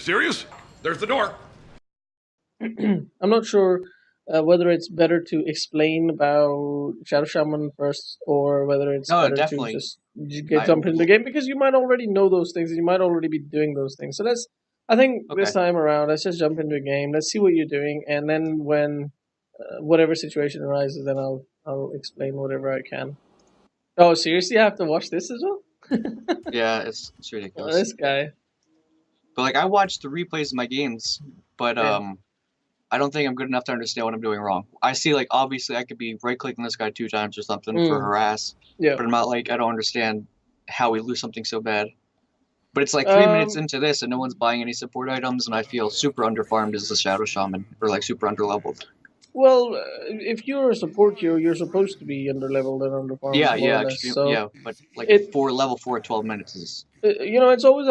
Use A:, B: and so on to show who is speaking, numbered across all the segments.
A: serious? There's the door.
B: I'm not sure whether it's better to explain about Shadow Shaman first, or whether it's
C: No,
B: better to
C: definitely.
B: just jump into the game, because you might already know those things and you might already be doing those things. So I think this time around, let's just jump into a game. Let's see what you're doing, and then when whatever situation arises, then I'll explain whatever I can. Oh, seriously, I have to watch this as well?
C: Yeah, it's ridiculous.
B: This guy.
C: But like, I watch the replays of my games, but
B: Yeah.
C: I don't think I'm good enough to understand what I'm doing wrong. I see, like, obviously I could be right-clicking this guy 2 times or something for harass,
B: Yeah.
C: but I'm not like, I don't understand how we lose something so bad. But it's like 3 minutes into this and no one's buying any support items, and I feel super underfarmed as a Shadow Shaman, or like super underleveled.
B: Well, if you're a support hero, you're supposed to be underleveled and underfarmed.
C: Yeah, but like level 4 at 12 minutes is...
B: It's always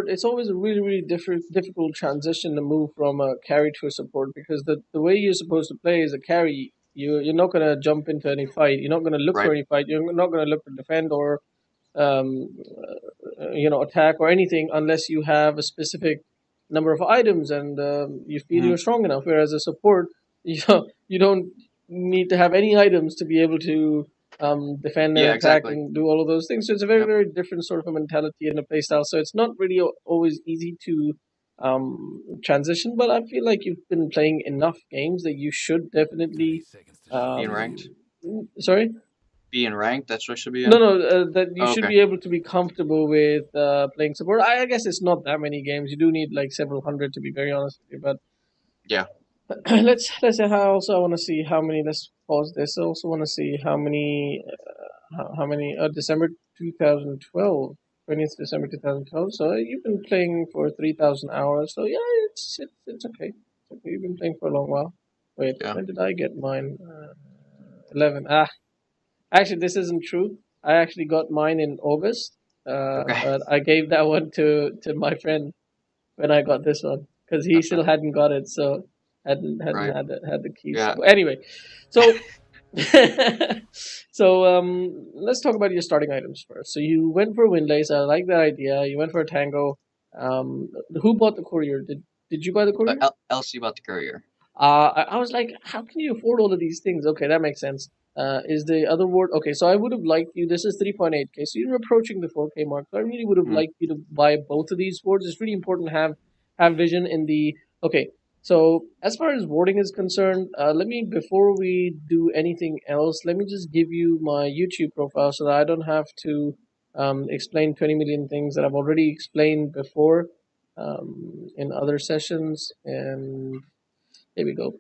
B: it's always a really, really difficult transition to move from a carry to a support, because the way you're supposed to play as a carry, you're not going to jump into any fight. You're not going to look for any fight. You're not going to look to defend or attack or anything unless you have a specific number of items and you feel you're strong enough. Whereas a support, you don't need to have any items to be able to defend and attack and do all of those things. So it's a very, very different sort of a mentality and a playstyle. So it's not really always easy to transition, but I feel like you've been playing enough games that you should definitely
C: be ranked.
B: Sorry?
C: Being ranked, that's what should be in?
B: No, that you should be able to be comfortable with playing support. I guess it's not that many games. You do need like several hundred, to be very honest with you. But
C: yeah,
B: let's say I want to see how many. Let's pause this. I also want to see how many December 2012, 20th December 2012. So you've been playing for 3,000 hours. So yeah, it's okay. It's okay. You've been playing for a long while. Wait, when did I get mine? 11. Actually, this isn't true. I actually got mine in August, but I gave that one to my friend when I got this one, because he still hadn't got it, so hadn't had the keys. Yeah. So anyway, so let's talk about your starting items first. So you went for Windlace. I like that idea. You went for a Tango. Who bought the courier? Did you buy the courier?
C: Elsie bought the courier.
B: I was like, how can you afford all of these things? Okay, that makes sense. Is the other ward okay? So I would have liked you. This is 3.8K, so you're approaching the 4K mark. So I really would have liked you to buy both of these wards. It's really important to have vision in the okay. So as far as warding is concerned, before we do anything else, let me just give you my YouTube profile so that I don't have to explain 20 million things that I've already explained before in other sessions. And here we go.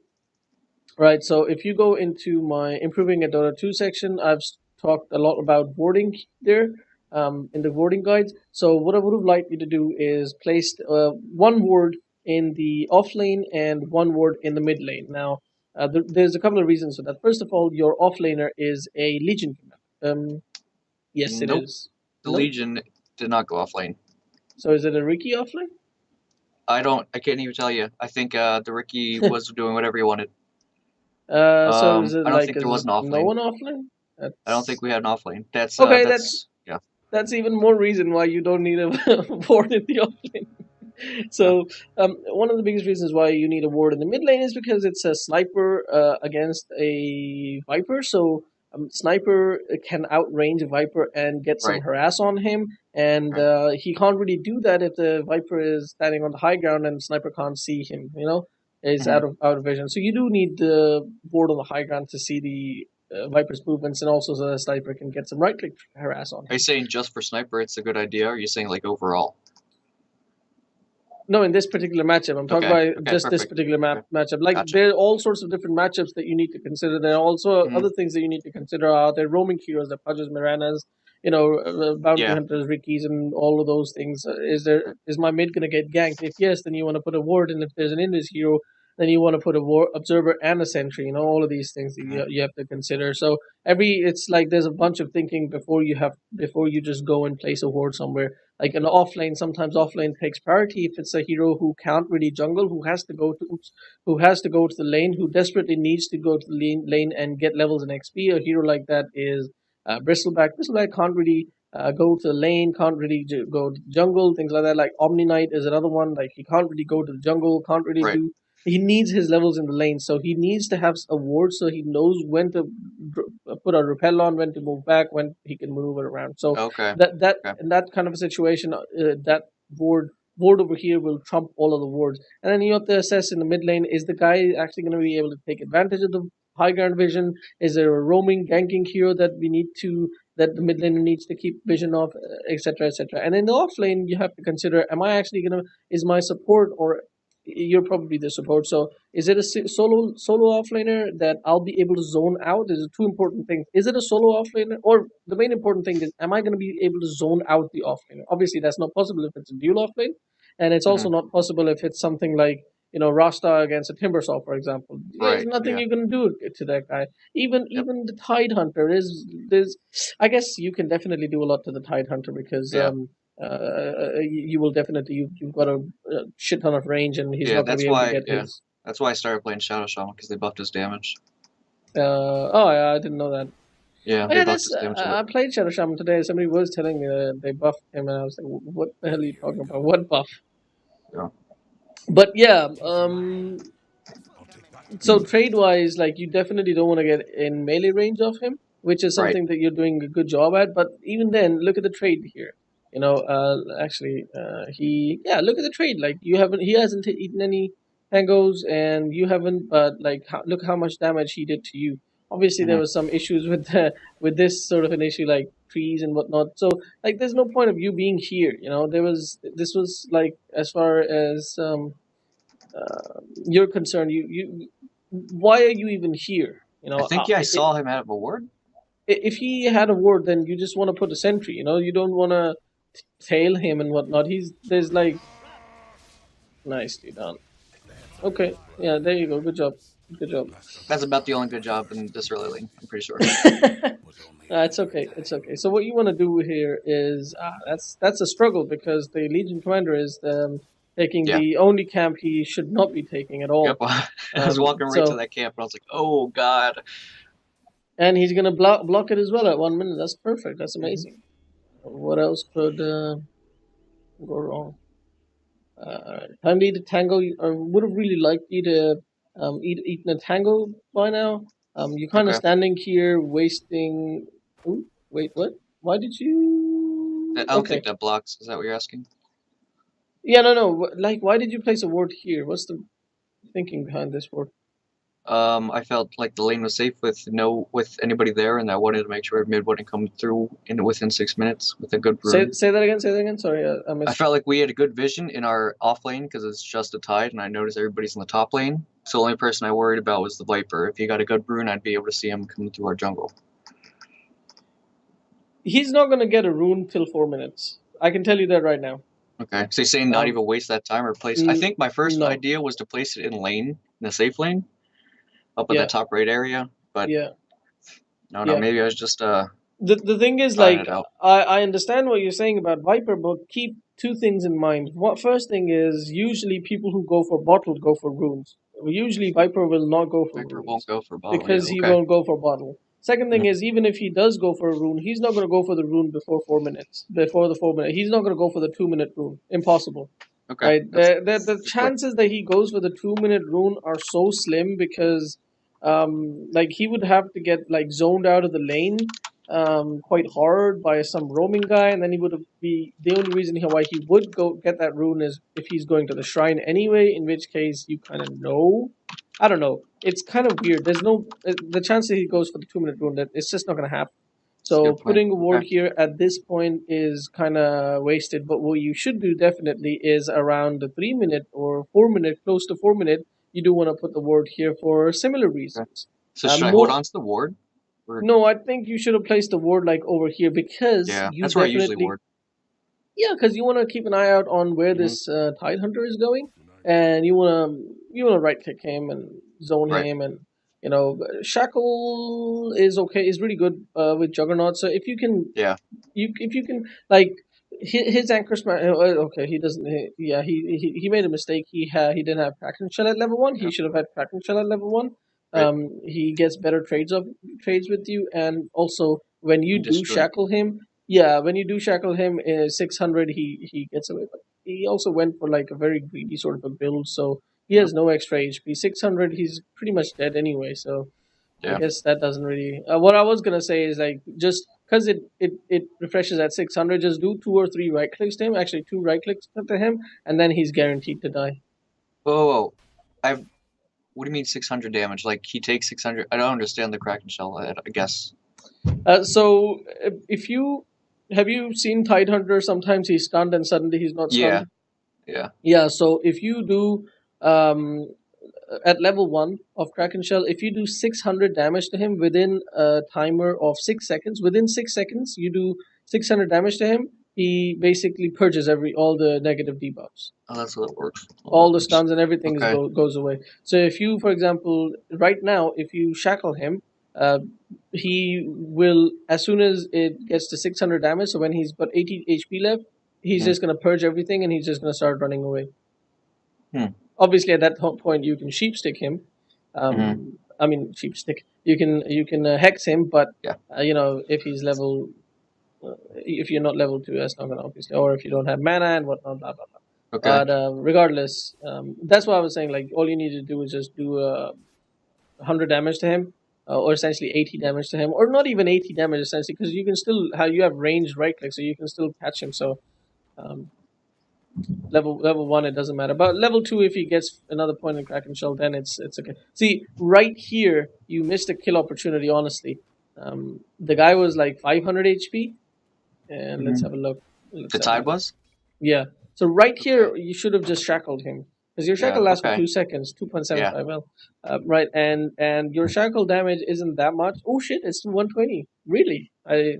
B: Right, so if you go into my Improving at Dota 2 section, I've talked a lot about warding there in the warding guides. So what I would have liked you to do is place one ward in the off lane and one ward in the mid lane. Now, there's a couple of reasons for that. First of all, your off laner is a Legion commander. Yes, it is.
C: The Legion did not go off lane.
B: So is it a Riki off lane?
C: I can't even tell you. I think the Riki was doing whatever he wanted.
B: So is it
C: I don't think there was an off lane.
B: No one off lane?
C: I don't think we had an off lane. That's
B: That's even more reason why you don't need a ward in the off lane. So one of the biggest reasons why you need a ward in the mid lane is because it's a sniper against a Viper. So sniper can outrange a Viper and get some harass on him, and he can't really do that if the Viper is standing on the high ground and the sniper can't see him. Is out of vision. So you do need the ward on the high ground to see the Viper's movements, and also so the sniper can get some right-click harass on him.
C: Are you saying just for sniper it's a good idea, or are you saying like overall?
B: No, in this particular matchup. I'm talking about this particular matchup. Like, there are all sorts of different matchups that you need to consider. There are also other things that you need to consider. There are roaming heroes, the Pudges, Miranas, bounty hunters, Rikis, and all of those things. Is my mid going to get ganked? If yes, then you want to put a ward, and if there's an Invis hero, then you want to put a observer and a sentry. All of these things that you have to consider. So it's like there's a bunch of thinking before you just go and place a ward somewhere. Like in the off lane, sometimes off lane takes priority if it's a hero who can't really jungle, who has to go to the lane, who desperately needs to go to the lane and get levels in XP. A hero like that is Bristleback. Bristleback can't really go to the lane, can't really go to the jungle, things like that. Like Omni Knight is another one. Like he can't really go to the jungle, can't really
C: Right.
B: do. He needs his levels in the lane, so he needs to have a ward so he knows when to put a repel on, when to move back, when he can move it around. So
C: Okay.
B: that
C: Okay.
B: in that kind of a situation, that ward over here will trump all of the wards, and then you have to assess in the mid lane: is the guy actually going to be able to take advantage of the high ground vision? Is there a roaming ganking hero that we need to that the mid laner needs to keep vision of, etc., etc. And in the off lane, you have to consider: am I actually gonna is my support, or you're probably the support? So is it a solo offlaner that I'll be able to zone out? There's two important things. Is it a solo offlaner, or the main important thing is, am I going to be able to zone out the offlaner? Obviously, that's not possible if it's a dual offlane, and it's
C: Hmm.
B: also not possible if it's something like Rasta against a Timbersaw, for example. There's
C: Right.
B: nothing
C: Yeah.
B: you can do to that guy. Even
C: Yep.
B: even the Tide Hunter is there's. I guess you can definitely do a lot to the Tide Hunter because
C: Yeah.
B: you will definitely you've got a shit ton of range, and he's
C: Yeah.
B: not going to
C: That's
B: be able to
C: why.
B: get
C: Yeah.
B: his.
C: That's why I started playing Shadow Shaman because they buffed his damage.
B: Oh yeah, I didn't know that.
C: Yeah,
B: Oh
C: they
B: yeah,
C: buffed
B: that's
C: his damage a
B: I
C: bit.
B: played Shadow Shaman today. Somebody was telling me that they buffed him, and I was like, "What the hell are you talking about? What buff?"
C: Yeah.
B: But yeah, so
C: Mm.
B: trade wise, like you definitely don't want to get in melee range of him, which is
C: Right.
B: something that you're doing a good job at. But even then, look at the trade here. He look at the trade. Like he hasn't eaten any tangos, and you haven't. But like, look how much damage he did to you. Obviously, there
C: Hmm.
B: was some issues with with this sort of an issue, like trees and whatnot. So like, there's no point of you being here. This was like as far as you're concerned, why are you even here?
C: I think yeah, I saw him have a ward.
B: If he had a ward, then you just want to put a sentry. You don't want to tail him and whatnot. There's like nicely done. Okay, yeah, there you go. Good job, good job.
C: That's about the only good job in this early lane. I'm pretty sure.
B: It's okay. It's okay. So what you want to do here is that's a struggle because the Legion Commander is taking
C: Yeah.
B: the only camp he should not be taking at
C: Yep.
B: all.
C: I was walking right to
B: So
C: that camp and I was like, oh god.
B: and he's gonna block it as well at 1 minute. That's perfect. That's
C: Hmm.
B: amazing. What else could go wrong? Time to eat a tango. I would have really liked you to eaten a tango by now. You're kind of
C: Okay.
B: standing here wasting. Ooh, wait, what? Why did
C: I
B: you?
C: don't
B: Okay.
C: think that blocks. Is that what you're asking?
B: Yeah, no, no. Like, why did you place a ward here? What's the thinking behind this ward?
C: I felt like the lane was safe with anybody there, and I wanted to make sure mid wouldn't come through within 6 minutes with a good rune.
B: Say that again. Say that again. Sorry, I
C: I
B: missed.
C: felt like we had a good vision in our off lane because it's just a tide, and I noticed everybody's in the top lane. So the only person I worried about was the Viper. If he got a good rune, I'd be able to see him come through our jungle.
B: He's not gonna get a rune till 4 minutes. I can tell you that right now.
C: Okay, so you're saying not
B: Um,
C: even waste that time or place? I think my first
B: no.
C: idea was to place it in lane, in a safe lane, up in
B: Yeah.
C: that top right area. But
B: Yeah.
C: no,
B: Yeah.
C: maybe I was just
B: The thing is,
C: trying
B: like,
C: it out.
B: I understand what you're saying about Viper, but keep two things in mind. What first thing is, usually people who go for bottle go for runes. Usually Viper will not go for
C: Viper won't
B: runes
C: go for bottle. Yeah,
B: because he
C: okay.
B: won't go for bottle. Second thing
C: Mhm.
B: is, even if he does go for a rune, he's not going to go for the rune before 4 minutes. Before the 4 minute, he's not going to go for the 2 minute rune. Impossible.
C: Okay,
B: Right?
C: that's
B: The
C: good point.
B: chances that he goes for the 2 minute rune are so slim because like he would have to get like zoned out of the lane quite hard by some roaming guy, and then he would be the only reason why he would go get that rune is if he's going to the shrine anyway. In which case, you kind of know. I don't know. It's kind of weird. There's no the chance that he goes for the 2 minute rune that it's just not going to happen.
C: That's a
B: So
C: good point.
B: putting a
C: Okay.
B: ward here at this point is kind of wasted. But what you should do definitely is around the 3 minute or 4 minute, close to 4 minute, you do want to put the ward here for similar
C: Okay.
B: reasons.
C: So should I hold
B: More
C: on to the ward? Or
B: no, I think you should have placed the ward like over here because
C: yeah,
B: you
C: that's where I usually
B: definitely
C: ward.
B: yeah, because you want to keep an eye out on where
C: Hmm.
B: this Tide Hunter is going, and you want to right click him and zone
C: Right.
B: him, and Shackle is okay, is really good with Juggernaut. So if you can,
C: Yeah.
B: if you can like his anchor smash. Okay, he doesn't. He made a mistake. He didn't have Kraken Shell at level 1. He
C: Yeah.
B: should have had Kraken Shell at level 1.
C: Right.
B: He gets better trades with you, and also when you
C: And
B: do
C: destroy.
B: shackle him, Yeah, when you do shackle him, 600, he gets away. But he also went for like a very greedy sort of a build, so he
C: Yeah.
B: has no extra HP. 600, he's pretty much dead anyway. So I
C: Yeah.
B: guess that doesn't really. What I was gonna say is like just because it refreshes at 600, just do 2 or 3 right clicks to him. Actually, 2 right clicks to him, and then he's guaranteed to die.
C: Whoa. I've. What do you mean 600 damage? Like he takes 600? I don't understand the Kraken shell. I guess.
B: So if you have you seen Tidehunter, sometimes he's stunned and suddenly he's not
C: Yeah.
B: stunned.
C: Yeah.
B: Yeah, so if you do um, at level 1 of Kraken Shell, if you do 600 damage to him within a timer of 6 seconds, within 6 seconds, you do 600 damage to him, he basically purges all the negative debuffs.
C: Oh, that's how it works.
B: All the stuns and everything
C: Okay.
B: goes away. So if you, for example, right now, if you shackle him, he will, as soon as it gets to 600 damage, so when he's got 80 HP left, he's
C: Hmm.
B: just going to purge everything and he's just going to start running away.
C: Hmm.
B: Obviously, at that point, you can sheepstick him.
C: Hmm.
B: I mean, sheepstick. You can hex him, but
C: Yeah.
B: if he's level, if you're not level 2, that's not gonna obviously, or if you don't have mana and whatnot, blah blah blah.
C: Okay.
B: But regardless, that's why I was saying like all you need to do is just do 100 damage to him, or essentially 80 damage to him, or not even 80 damage essentially, because you can still you have ranged right click, so you can still catch him. So um, level 1 it doesn't matter, but level 2 if he gets another point in Kraken Shell, then it's okay. See, right here you missed a kill opportunity. Honestly, the guy was like 500 HP, and let's
C: Hmm.
B: have a look. Let's
C: The
B: have a
C: tide
B: look.
C: was.
B: Yeah. So right
C: Okay.
B: here, you should have just shackled him because your
C: Yeah.
B: shackle lasts for
C: Okay.
B: 2 seconds,
C: Yeah.
B: 2.75 L, right? And your shackle damage isn't that much. Oh shit, it's 120. Really? I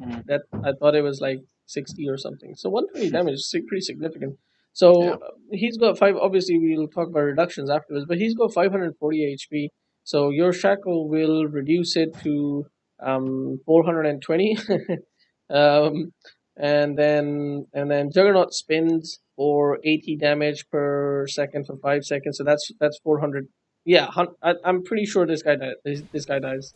B: thought it was like 60 or something. So 120 damage is pretty significant.
C: Yeah.
B: So he's got five. Obviously, we'll talk about reductions afterwards, but he's got 540 HP. So your shackle will reduce it to 420. um, and then Juggernaut spins for 80 damage per second for 5 seconds. So that's 400. Yeah, I'm pretty sure this guy dies. This guy dies.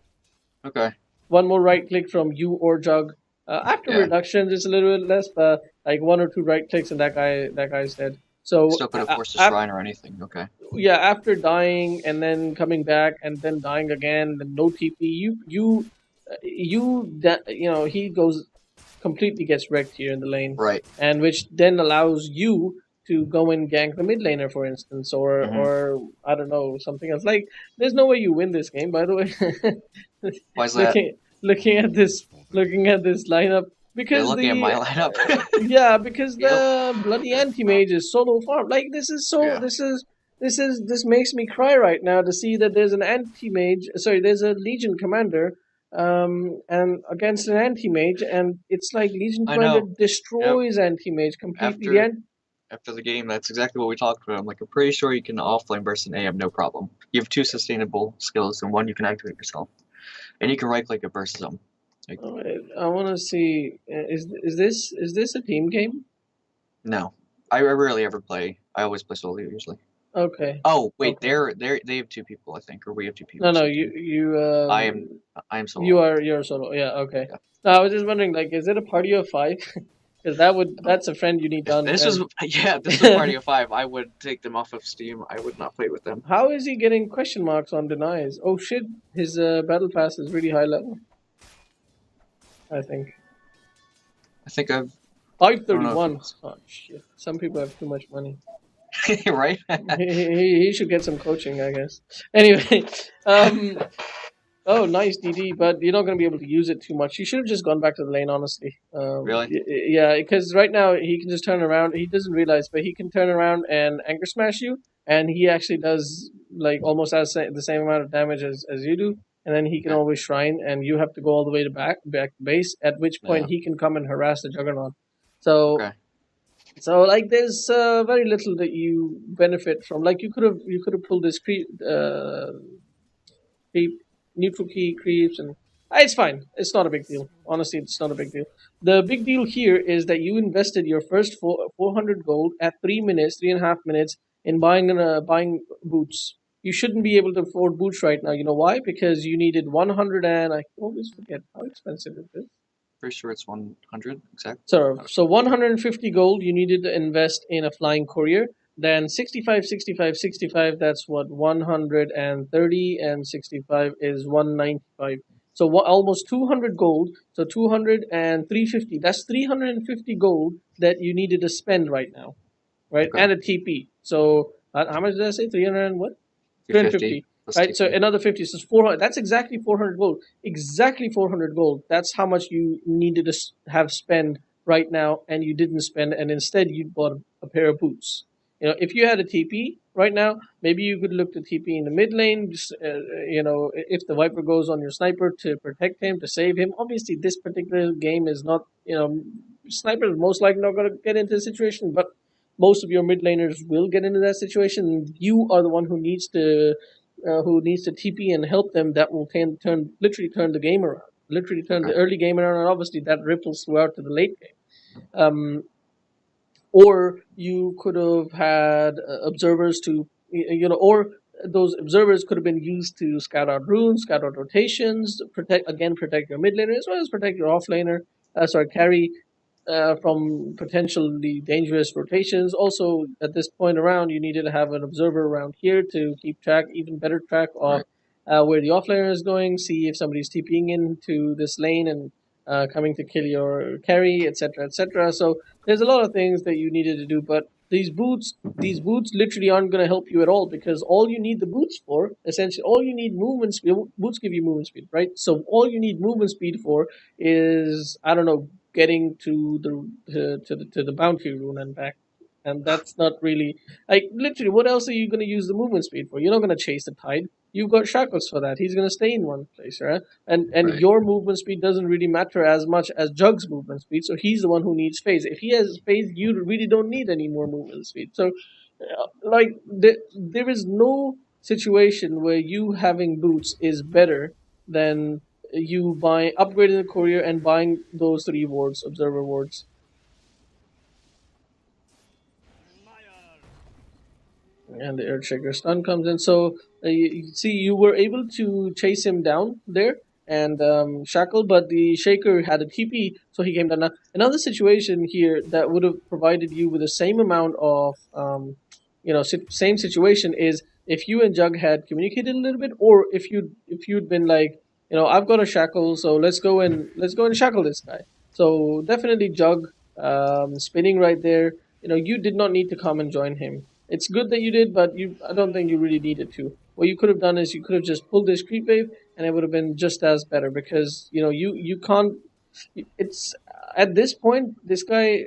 C: Okay.
B: One more right click from you or Jug. After
C: Yeah.
B: reductions, it's a little bit less, but like 1 or 2 right clicks and that guy's dead. So
C: Still could have forced a shrine or anything. Okay.
B: yeah, after dying and then coming back and then dying again, then no TP, he goes completely gets wrecked here in the lane,
C: Right.
B: and which then allows you to go and gank the mid laner, for instance, or
C: Hmm.
B: I don't know, something else. Like, there's no way you win this game, by the way.
C: Why is that?
B: looking at this lineup,
C: You're
B: because
C: looking at my lineup.
B: yeah, because
C: Yep.
B: the bloody anti mage is solo farm. Like,
C: Yeah.
B: this makes me cry right now to see that there's an anti mage. Sorry, there's a legion commander, and against an anti mage, and it's like Legion
C: I
B: Commander
C: know. Yep.
B: destroys anti mage completely.
C: After after the game, that's exactly what we talked about. I'm like, I'm pretty sure you can offlane burst an AM, no problem. You have 2 sustainable skills, and one you can activate yourself, and you can right click it versus them. Like,
B: I want to see. Is this a team game?
C: no, I rarely ever play. I always play solo usually.
B: Okay.
C: Oh wait,
B: Okay.
C: they have 2 people, I think, or we have two
B: No,
C: people.
B: no.
C: So
B: You
C: two.
B: you
C: I am I am
B: you
C: solo.
B: are you're solo. Yeah. Okay.
C: Yeah.
B: No, I was just wondering, like, is it a party of five? Because
C: Oh,
B: that's a friend you need to
C: if this was
B: unfriend.
C: yeah, if this was Party of Five, I would take them off of Steam. I would not play with them.
B: How is he getting question marks on denies? Oh shit! His battle pass is really high level, I think.
C: I think I've
B: Five
C: I don't
B: thirty
C: know if
B: one.
C: it's
B: Oh shit! Some people have too much money.
C: right.
B: He should get some coaching, I guess. Anyway, um, oh, nice DD, but you're not going to be able to use it too much. You should have just gone back to the lane, honestly.
C: Really?
B: Yeah, because right now he can just turn around. He doesn't realize, but he can turn around and anchor smash you, and he actually does like almost the same amount of damage as you do. And then he can
C: Okay.
B: always shrine, and you have to go all the way to back to base. At which point
C: Yeah.
B: he can come and harass the Juggernaut. So
C: Okay.
B: like there's very little that you benefit from. Like you could have pulled this creep, neutral key creeps, and it's fine. It's not a big deal. Honestly, it's not a big deal. The big deal here is that you invested your first 400 gold at 3 minutes, 3.5 minutes in buying boots. You shouldn't be able to afford boots right now. You know why? Because you needed 100, and I always forget how expensive it is.
C: Pretty sure it's 100 exactly.
B: So 150 gold you needed to invest in a flying courier. Then 65, 65, 65. That's what 130, and 65 is 195. So almost 200 gold. So 200 and 350. That's 350 gold that you needed to spend right now, right?
C: Okay.
B: And a TP. So how much did I say? 300 and what?
C: 350.
B: 350. Right, so another 50, so 400. That's exactly 400 gold. Exactly 400 gold. That's how much you needed to have spent right now, and you didn't spend, and instead you bought a pair of boots. If you had a TP right now, maybe you could look to TP in the mid lane. If the Viper goes on your sniper to protect him, to save him. Obviously, this particular game is not, sniper is most likely not going to get into the situation, but most of your mid laners will get into that situation. You are the one who needs to TP and help them. That will literally turn the game around, literally turn the early game around, and obviously that ripples throughout to the late game. Or you could have had observers to, or those observers could have been used to scout out runes, scout out rotations, protect your mid laner as well as protect your off laner. Carry from potentially dangerous rotations. Also, at this point around, you needed to have an observer around here to keep track, even better track of where the offlaner is going, see if somebody's TPing into this lane and coming to kill your carry, etc., etc. So there's a lot of things that you needed to do, but these boots literally aren't going to help you at all, because all you need the boots for, essentially, all you need movement speed. Boots give you movement speed, right? So all you need movement speed for is, I don't know, getting to the bounty rune and back. And that's not really, like, literally, what else are you going to use the movement speed for? You're not going to chase the tide. You've got Shackles for that. He's going to stay in one place, right? And your movement speed doesn't really matter as much as Jug's movement speed. So he's the one who needs phase. If he has phase, you really don't need any more movement speed. So, there is no situation where you having boots is better than you upgrading the courier and buying those 3 wards, observer wards. And the Earthshaker stun comes in. So you see, you were able to chase him down there and shackle, but the Shaker had a TP, so he came down. Now, another situation here that would have provided you with the same amount of, same situation is if you and Jug had communicated a little bit, or if you'd been like, I've got a shackle, so let's go and shackle this guy. So definitely Jug, spinning right there. You did not need to come and join him. It's good that you did, but I don't think you really needed to. What you could have done is you could have just pulled this creep wave, and it would have been just as better, because you can't. It's at this point, this guy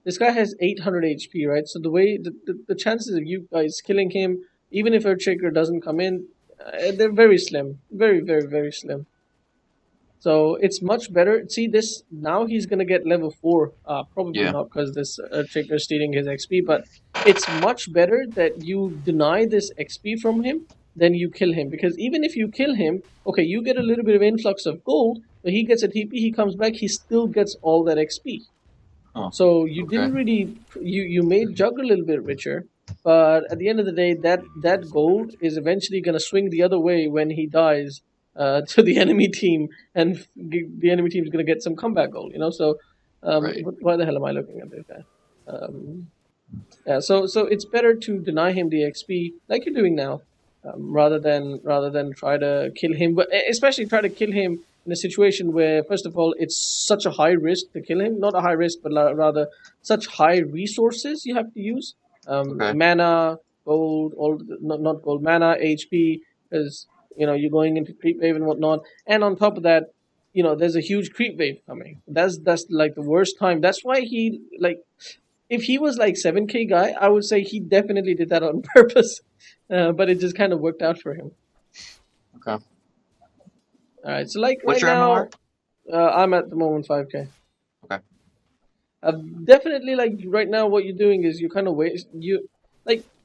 B: has 800 HP, right? So the chances of you guys killing him, even if Earthshaker doesn't come in, they're very slim, very very very slim. So it's much better. See this now. He's gonna get level 4. Probably not, because this Earthshaker is stealing his XP. But it's much better that you deny this XP from him than you kill him, because even if you kill him, okay, you get a little bit of influx of gold, but he gets a TP. He comes back. He still gets all that XP. So you didn't really you made Jug a little bit richer, but at the end of the day, that gold is eventually going to swing the other way when he dies to the enemy team, and the enemy team is going to get some comeback gold. So why the hell am I looking at this guy? Yeah, so it's better to deny him the XP like you're doing now, rather than try to kill him, but especially try to kill him in a situation where, first of all, it's such a high risk to kill him. Not a high risk, but rather such high resources you have to use. Mana, gold, not gold, mana, HP, because you're going into creep wave and whatnot, and on top of that, there's a huge creep wave coming. That's like the worst time. That's why he, like, if he was like 7K guy, I would say he definitely did that on purpose. But it just kind of worked out for him.
C: Okay.
B: All right, so like
C: What's
B: right
C: your
B: now,
C: MMR?
B: I'm at the moment 5K.
C: Okay.
B: Definitely, like right now, what you're doing is you're kind of you're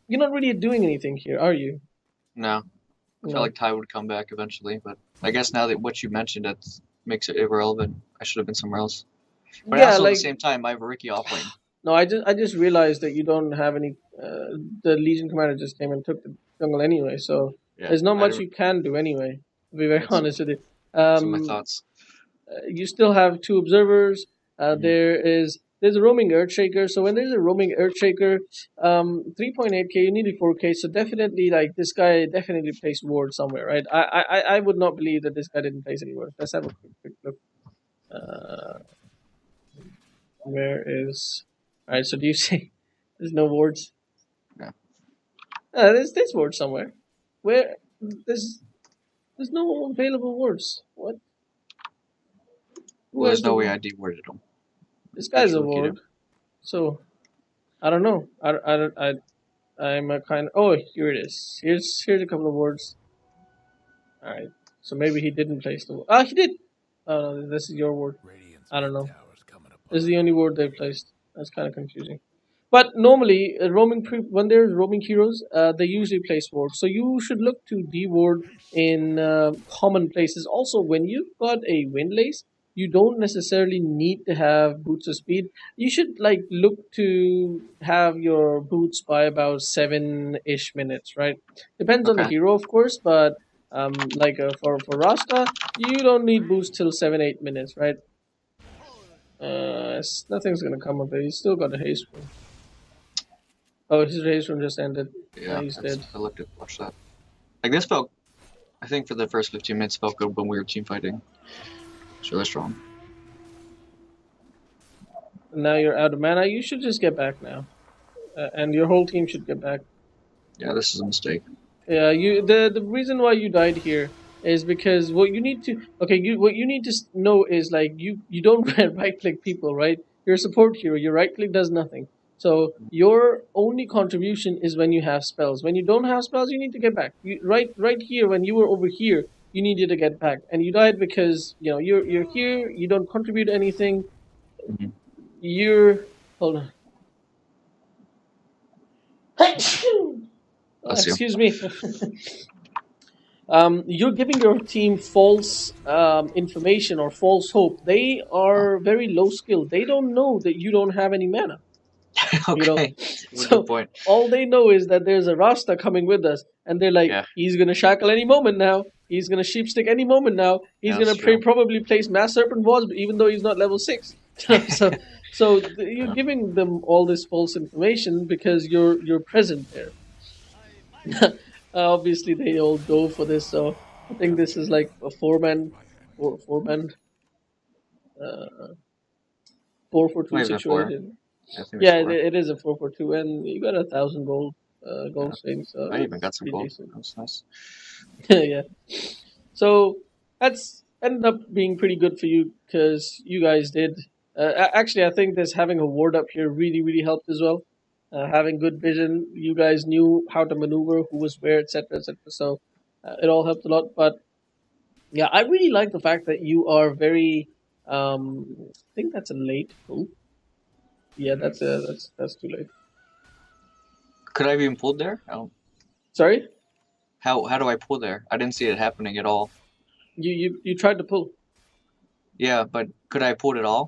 B: not really doing anything here, are you?
C: No. I felt
B: No.
C: like Ty would come back eventually, but I guess now that what you mentioned, that makes it irrelevant. I should have been somewhere else. But
B: Yeah,
C: also at the
B: like
C: same time, I have Ricky offlane.
B: no, I just realized that you don't have any. The Legion commander just came and took the jungle anyway, so
C: Yeah,
B: there's not
C: I
B: much
C: don't.
B: you can do anyway. To be very
C: That's
B: honest with you.
C: some of my thoughts.
B: You still have two observers. There's a roaming Earthshaker. So when there's a roaming Earthshaker, 3.8k, you need a 4k. So definitely, like this guy definitely placed ward somewhere, right? I would not believe that this guy didn't place any ward. Let's have a quick look. Uh, where is? All right. So do you see? There's no wards.
C: Yeah.
B: There's ward somewhere. Where there's no available wards. What? Who
C: Well,
B: has
C: there's
B: the
C: no way
B: ward?
C: I deworded him.
B: This guy's a
C: Located
B: ward.
C: him.
B: So I don't know. I'm a kind of. Oh, here it is. Here's a couple of words. All right. So maybe he didn't place the. Ah, he did. Oh, no, this is your word. I don't know. This is the only word they placed. That's kind of confusing. But normally, when there's roaming heroes, they usually place wards. So you should look to deward in common places. Also, when you've got a windlace, you don't necessarily need to have boots of speed. You should like look to have your boots by about 7-ish minutes, right? Depends on the
C: Okay.
B: hero, of course, but like for Rasta, you don't need boots till 7-8 minutes, right? Nothing's gonna come of it. He's still got a haste rune. Oh, his haste rune just ended.
C: Yeah,
B: He's dead.
C: I watched that. Like this felt, I think for the first 15 minutes felt good when we were team fighting. It's really strong.
B: And now you're out of mana. You should just get back now, and your whole team should get back.
C: Yeah, this is a mistake.
B: Yeah, the reason why you died here is because what you need to what you need to know is like you don't right click people, right? You're a support hero. Your right click does nothing. So your only contribution is when you have spells. When you don't have spells, you need to get back. Right here when you were over here, you needed to get back, and you died because you're here. You don't contribute anything.
C: Mhm.
B: You're hold on.
C: Bless you.
B: Excuse me. You're giving your team false information or false hope. They are very low skilled. They don't know that you don't have any mana.
C: Okay. Good
B: So
C: point.
B: all they know is that there's a Rasta coming with us, and they're like,
C: Yeah.
B: he's gonna shackle any moment now. He's gonna sheepstick any moment now. He's
C: Yeah,
B: gonna
C: that's true.
B: probably place mass serpent walls, even though he's not level 6. You're giving them all this false information because you're present there. Obviously, they all go for this. So I think this is like a four man, uh, 4-4-2
C: Maybe before.
B: situation.
C: I think
B: Yeah,
C: before.
B: it is a 4-4-2, and you got 1,000 gold,
C: Yeah.
B: swing. So
C: I even
B: that's
C: got some
B: pretty
C: gold.
B: decent.
C: That's nice.
B: Yeah. So that's ended up being pretty good for you because you guys did. Actually, I think this having a ward up here really, really helped as well. Having good vision, you guys knew how to maneuver, who was where, etc., etc. So it all helped a lot. But yeah, I really like the fact that you are very. I think that's a late pull. Yeah, that's too late.
C: Could I have even pulled there?
B: Sorry,
C: How do I pull there? I didn't see it happening at all.
B: you tried to pull.
C: Yeah, but could I have pulled at all?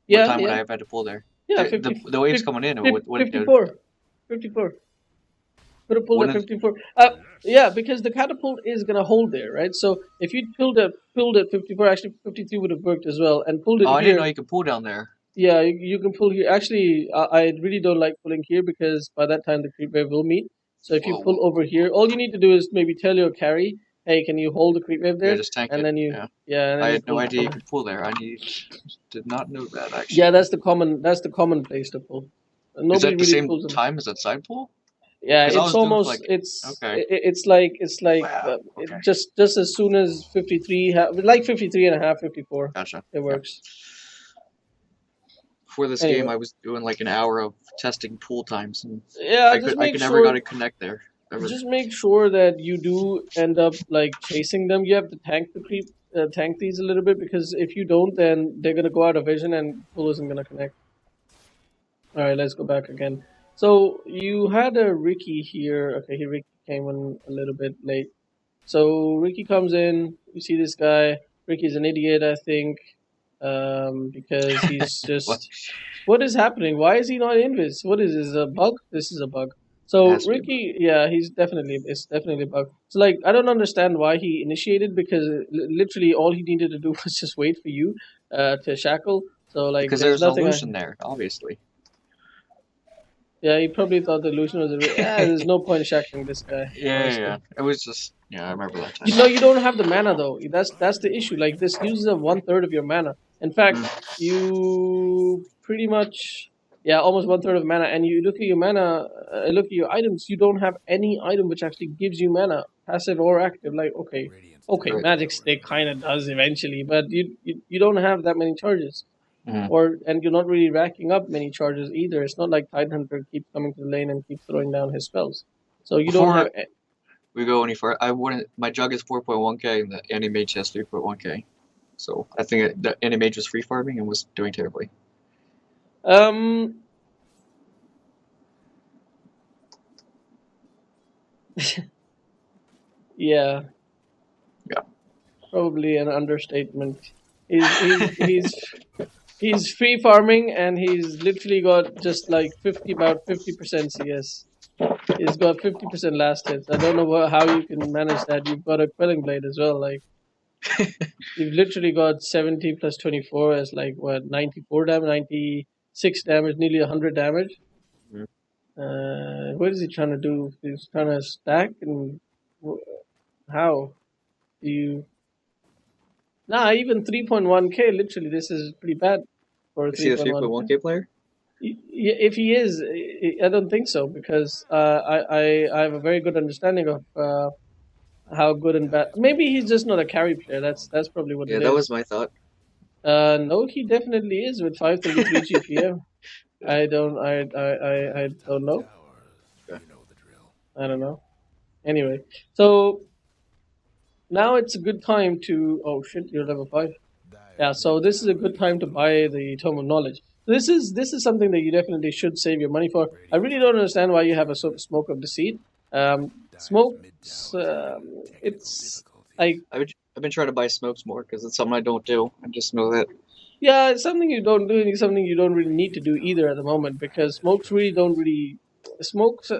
C: What
B: Yeah,
C: time would
B: yeah,
C: I have had to pull there?
B: yeah.
C: The waves coming in. What
B: 54. 54. Could have pulled at
C: wouldn't
B: 54. Yeah, because the catapult is gonna hold there, right? So if you pulled at 54, actually 53 would have worked as well, and pulled it
C: Oh, I didn't know
B: here.
C: you could pull down there.
B: Yeah, you can pull here. Actually, I really don't like pulling here because by that time the creep wave will meet. So if you
C: Whoa.
B: pull over here, all you need to do is maybe tell your carry, "Hey, can you hold the creep wave
C: Yeah,
B: there?"
C: just tank
B: And
C: it.
B: then you,
C: Yeah.
B: yeah, and
C: I
B: then you
C: had no
B: pull.
C: idea you could pull there. Did not know that
B: Yeah,
C: actually.
B: that's the common place to pull.
C: Is
B: Nobody
C: that the
B: really
C: same
B: pulls them.
C: time as that side pull?
B: Yeah,
C: Because I
B: it's
C: was doing
B: almost
C: like
B: it's
C: okay.
B: it's like
C: Wow. Okay.
B: just as soon as 53 like 53 and a half, 54,
C: Gotcha.
B: it
C: Yeah.
B: works.
C: For this game,
B: Anyway,
C: I was doing like an hour of testing pull times, and
B: yeah,
C: I could never got to connect there. Ever.
B: just make sure that you do end up like chasing them. You have to tank these a little bit because if you don't, then they're gonna go out of vision and pull isn't gonna connect. All right, let's go back again. So you had a Ricky here. Okay, Ricky came in a little bit late. So Ricky comes in. You see this guy. Ricky's an idiot, I think, because he's
C: What?
B: just. What is happening? Why is he not invis? What is this? A bug? This is a bug.
C: It
B: So
C: has to be a bug.
B: Ricky, yeah, it's definitely a bug. So like, I don't understand why he initiated because literally all he needed to do was just wait for you, to shackle. So like,
C: Because
B: there's
C: there's an
B: nothing
C: illusion there, obviously.
B: yeah, he probably thought the illusion was there's no point shackling this guy,
C: Yeah.
B: honestly.
C: It was just, yeah, I remember that
B: You know,
C: time.
B: you don't have the mana though. That's the issue. Like this uses up one third of your mana. In fact,
C: Mm.
B: you pretty much yeah, almost one third of mana. And you look at your mana, look at your items. You don't have any item which actually gives you mana, passive or active. Like okay,
C: Right.
B: magic stick kind of does eventually, but you don't have that many charges.
C: Mm-hmm.
B: And you're not really racking up many charges either. It's not like Tidehunter keeps coming to the lane and keeps throwing down his spells. So you don't have
C: Before we go any further, I wouldn't. My jug is 4.1k and the anti-mage has 3.1k. So I think the anti-mage was free farming and was doing terribly.
B: um yeah,
C: Yeah.
B: probably an understatement. He's free farming and he's literally got just like 50% CS. He's got 50% last hits. I don't know how you can manage that. You've got a quelling blade as well. Like you've literally got 70 plus 24 as like what 94 damage, 96 damage, nearly 100 damage.
C: Mhm.
B: What is he trying to do? He's trying to stack and how do you? Nah, even 3.1k. Literally, this is pretty bad for a
C: Is he a
B: 3.1k.
C: 3.1k player?
B: If he is, I don't think so because I have a very good understanding of how good and bad. Maybe he's just not a carry player. That's probably what
C: Yeah,
B: it
C: that was
B: is.
C: my thought.
B: No, he definitely is with 533 GPM.
C: Yeah.
B: I don't know.
C: Okay.
B: I don't know. Anyway, so now it's a good time to. Oh shit, you're level 5. Yeah, so this is a good time to buy the Tome of Knowledge. This is something that you definitely should save your money for. I really don't understand why you have a smoke of deceit. Smokes, it's like
C: I've been trying to buy smokes more because it's something I don't do. I just know that.
B: yeah, it's something you don't do, and it's something you don't really need to do either at the moment because smokes really don't really smokes.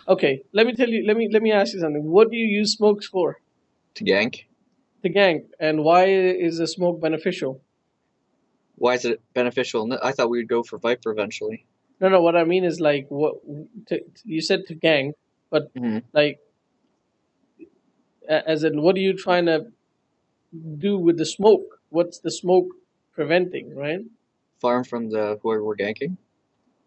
B: Okay, let me tell you. Let me ask you something. What do you use smokes for?
C: To gank.
B: To gank, and why is a smoke beneficial?
C: Why is it beneficial? I thought we would go for Viper eventually.
B: No, no. What I mean is like what you said to gang, but
C: Mm-hmm.
B: like as in what are you trying to do with the smoke? What's the smoke preventing, right?
C: Farm from the whoever we're ganking.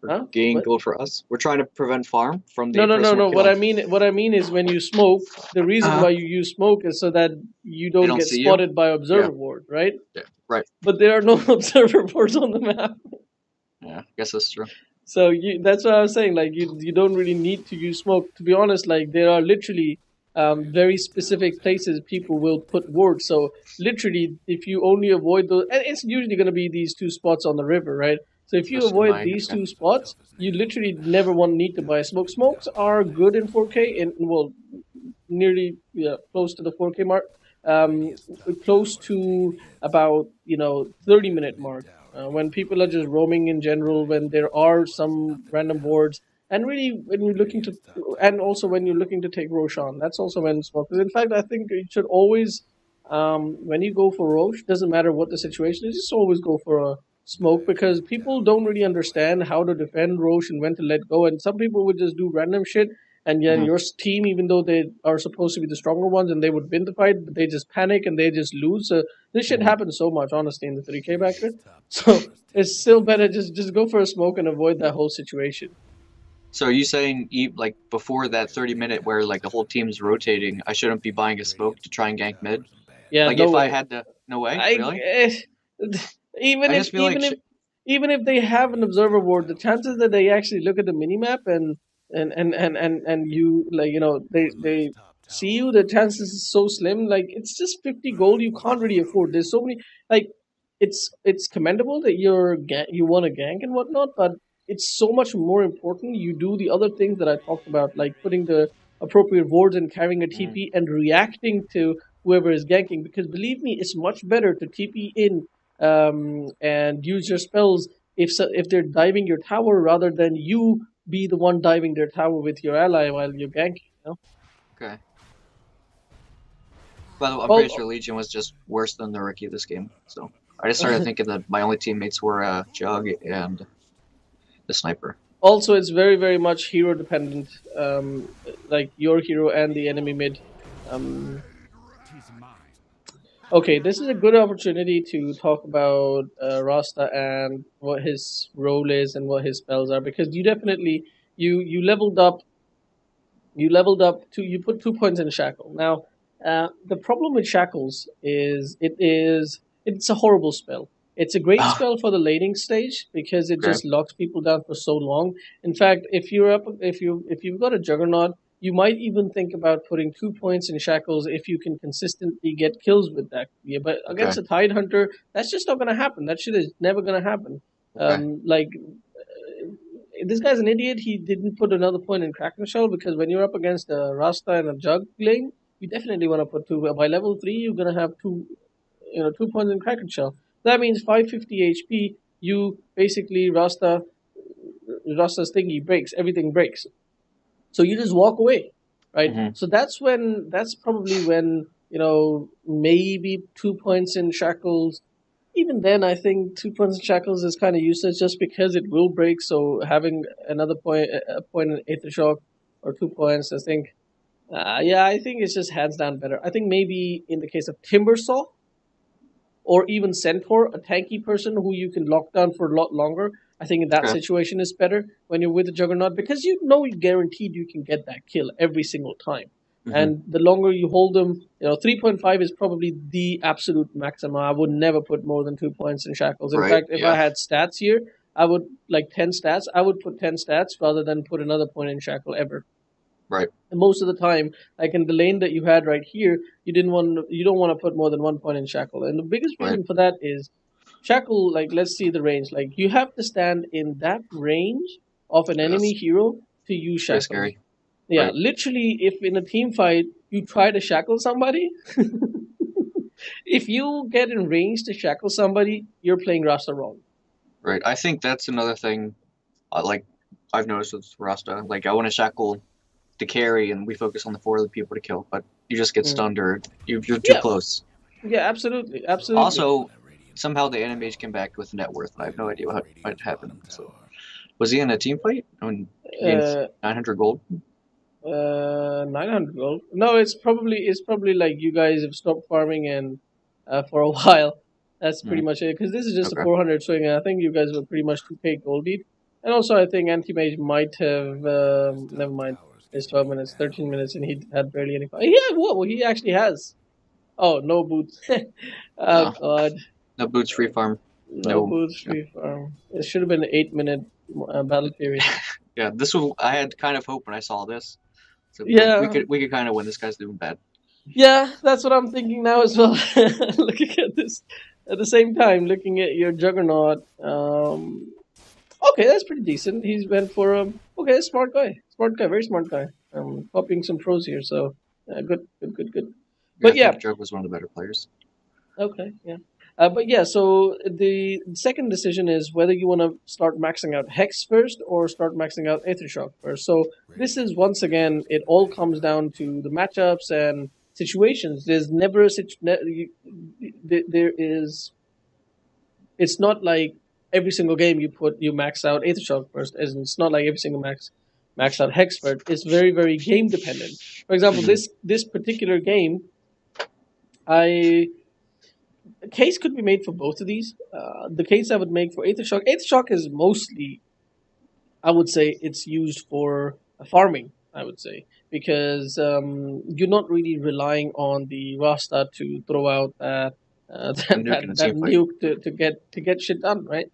C: Or
B: Huh?
C: gain
B: What?
C: gold for us. We're trying to prevent farm from
B: No,
C: the
B: no, no,
C: person we're
B: no.
C: killing.
B: What I mean is when you smoke, the reason
C: Uh-huh.
B: why you use smoke is so that you
C: They
B: don't
C: don't
B: get
C: see you.
B: spotted by
C: Yeah.
B: observer ward, right?
C: Yeah. Right.
B: But there are no observer boards on the map.
C: Yeah. I guess that's true.
B: So that's what I was saying. Like you don't really need to use smoke. To be honest, like there are literally very specific places people will put wards. So literally, if you only avoid those, and it's usually going to be these two spots on the river, right? So if you
C: Especially in
B: avoid
C: mine.
B: these
C: Yeah.
B: two spots, you literally never want need to buy smoke. Smokes are good in 4K and well, nearly yeah, close to the 4K mark. Um, Close to about 30-minute mark when people are just roaming in general, when there are some random boards, and really when you're looking to, and also when you're looking to take Roshan, that's also when smoke. In fact, I think you should always, when you go for Rosh, doesn't matter what the situation is, just always go for a smoke because people don't really understand how to defend Rosh and when to let go, and some people would just do random shit. And yeah,
C: Mm-hmm.
B: your team, even though they are supposed to be the stronger ones and they would win the fight, but they just panic and they just lose. So this shit
C: Mm-hmm.
B: happens so much, honestly, in the 3K backer. So it's still better just go for a smoke and avoid that whole situation.
C: So are you saying like before that 30 minute where like the whole team's rotating, I shouldn't be buying a smoke to try and gank mid?
B: Yeah,
C: Like
B: no
C: if I
B: way.
C: had to, no way,
B: I
C: really?
B: even
C: I
B: if
C: just feel like
B: even if they have an observer board, the chances that they actually look at the minimap and you like they see you, the chances is so slim. Like it's just 50 gold you can't really afford. There's so many like it's commendable that you want to gank and whatnot, but it's so much more important you do the other things that I talked about, like putting the appropriate wards and carrying a
C: mm,
B: TP and reacting to whoever is ganking. Because believe me, it's much better to TP in and use your spells if they're diving your tower rather than you be the one diving their tower with your ally while you're ganking.
C: Okay. By the way, I'm pretty
B: Well,
C: sure Legion was just worse than the rookie this game. So I just started thinking that my only teammates were Jug and the sniper.
B: also, it's very, very much hero dependent. Like your hero and the enemy mid. Um, okay, this is a good opportunity to talk about Rasta and what his role is and what his spells are, because you definitely you leveled up. You put 2 points in shackle. Now, the problem with shackles is it's a horrible spell. It's a great
C: Oh,
B: spell for the laning stage because it
C: okay.
B: just locks people down for so long. In fact, if you've got a juggernaut, you might even think about putting 2 points in shackles if you can consistently get kills with that. Yeah, but
C: Okay.
B: against a tide hunter, that's just not going to happen. That shit is never going to happen.
C: Okay.
B: Like this guy's an idiot. He didn't put another point in Kraken Shell because when you're up against a Rasta and a Jug lane, you definitely want to put two. By level 3, you're gonna have 2 points in Kraken Shell. That means 550 HP. You basically Rasta's thingy breaks. Everything breaks. So you just walk away, right?
C: Hmm.
B: So that's probably when maybe 2 points in shackles. Even then, I think 2 points in shackles is kind of useless just because it will break. So having another point, a point in Aether Shock or 2 points, I think, yeah, I think it's just hands down better. I think maybe in the case of Timbersaw or even Centaur, a tanky person who you can lock down for a lot longer. I think in that
C: Okay.
B: situation is better when you're with a Juggernaut because you guaranteed you can get that kill every single time.
C: Hmm.
B: And the longer you hold them, 3.5 is probably the absolute maximum. I would never put more than 2 points in shackles. In
C: Right.
B: fact, if I
C: Yeah.
B: had stats here, I would like 10 stats. I would put 10 stats rather than put another point in shackle ever.
C: Right.
B: And most of the time, like in the lane that you had right here, you don't want to put more than 1 point in shackle. And the biggest
C: Right.
B: reason for that is shackle. Like let's see the range. Like you have to stand in that range of an enemy
C: Yes.
B: hero to use
C: Very
B: shackles.
C: scary.
B: Yeah,
C: Right.
B: literally, if in a team fight you try to shackle somebody, if you get in range to shackle somebody, you're playing Rasta wrong.
C: Right. I think that's another thing. Like I've noticed with Rasta. Like I want to shackle the carry, and we focus on the 4 other people to kill, but you just get
B: Mm.
C: stunned or you're too
B: Yeah,
C: close.
B: yeah, absolutely, absolutely.
C: Also, somehow the animation came back with net worth. I have no idea what happened. So, was he in a team fight? I mean, he gained
B: Uh,
C: 900 gold.
B: 900 gold. No, it's probably like you guys have stopped farming and for a while. That's pretty
C: Mm,
B: much it. Because this is just a
C: okay.
B: 400 swing, and I think you guys were pretty much 2K gold deep. And also, I think Anti Mage might have. Never mind. It's 12 minutes, 13 minutes, and he had barely any. Yeah, whoa, he actually has. Oh, no boots. Oh
C: No,
B: god,
C: no boots, free farm.
B: no
C: No.
B: boots
C: Yeah.
B: free farm. It should have been an 8 minute battle period.
C: Yeah, this was. I had kind of hope when I saw this. So we
B: Yeah,
C: could kind of win. This guy's doing bad.
B: yeah, that's what I'm thinking now as well. Looking at this at the same time, looking at your juggernaut. Okay, that's pretty decent. He's went for okay, smart guy, very smart guy. Copying some pros here, so good, good, good, good.
C: Yeah, I
B: But yeah,
C: think Joe was one of the better players.
B: okay, yeah. But yeah, so the second decision is whether you want to start maxing out Hex first or start maxing out Aethershock first. So this is once again, it all comes down to the matchups and situations. There's never a there is. It's not like every single game you max out Aethershock first. As in, it's not like every single max out Hex first. It's very very game dependent. For example,
C: Hmm.
B: this particular game, I a case could be made for both of these. The case I would make for Aethershock, Aethershock is mostly, I would say, it's used for farming. I would say because you're not really relying on the Rasta to throw out
C: A nuke in a
B: that
C: team fight.
B: nuke to get shit done, right?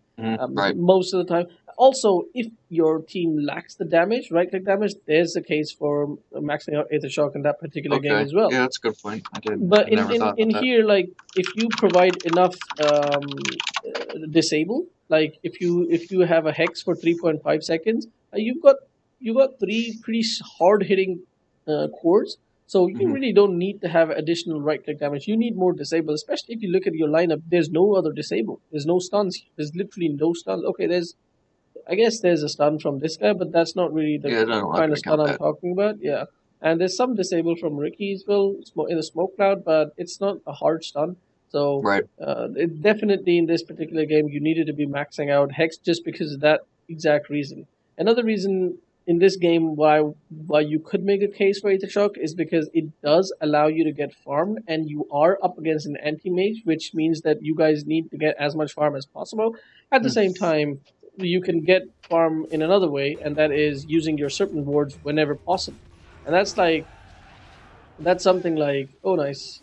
C: Right.
B: Most of the time. Also, if your team lacks the damage, right click damage, there's a case for maxing out Aethershock in that particular game
C: Okay.
B: as well.
C: Yeah, that's a good point. I
B: But in,
C: never
B: in,
C: thought
B: in
C: about that.
B: here, like if you provide enough disable, like if you have a hex for 3.5 seconds, you've got three pretty hard hitting cores. So you
C: Hmm.
B: really don't need to have additional right click damage. You need more disable, especially if you look at your lineup. There's no other disable. There's no stuns. There's literally no stuns. Okay, there's I guess there's a stun from this guy, but that's not really the
C: Yeah, no, I'm not
B: kind
C: gonna
B: of stun
C: count
B: I'm
C: that.
B: talking about. Yeah, and there's some disable from Ricky as well in the smoke cloud, but it's not a hard stun. So
C: Right.
B: it definitely in this particular game you needed to be maxing out Hex just because of that exact reason. Another reason in this game why you could make a case for Aether Shock is because it does allow you to get farm, and you are up against an anti mage, which means that you guys need to get as much farm as possible. At the
C: Hmm.
B: same time, you can get farm in another way, and that is using your serpent wards whenever possible. And that's something like, oh nice,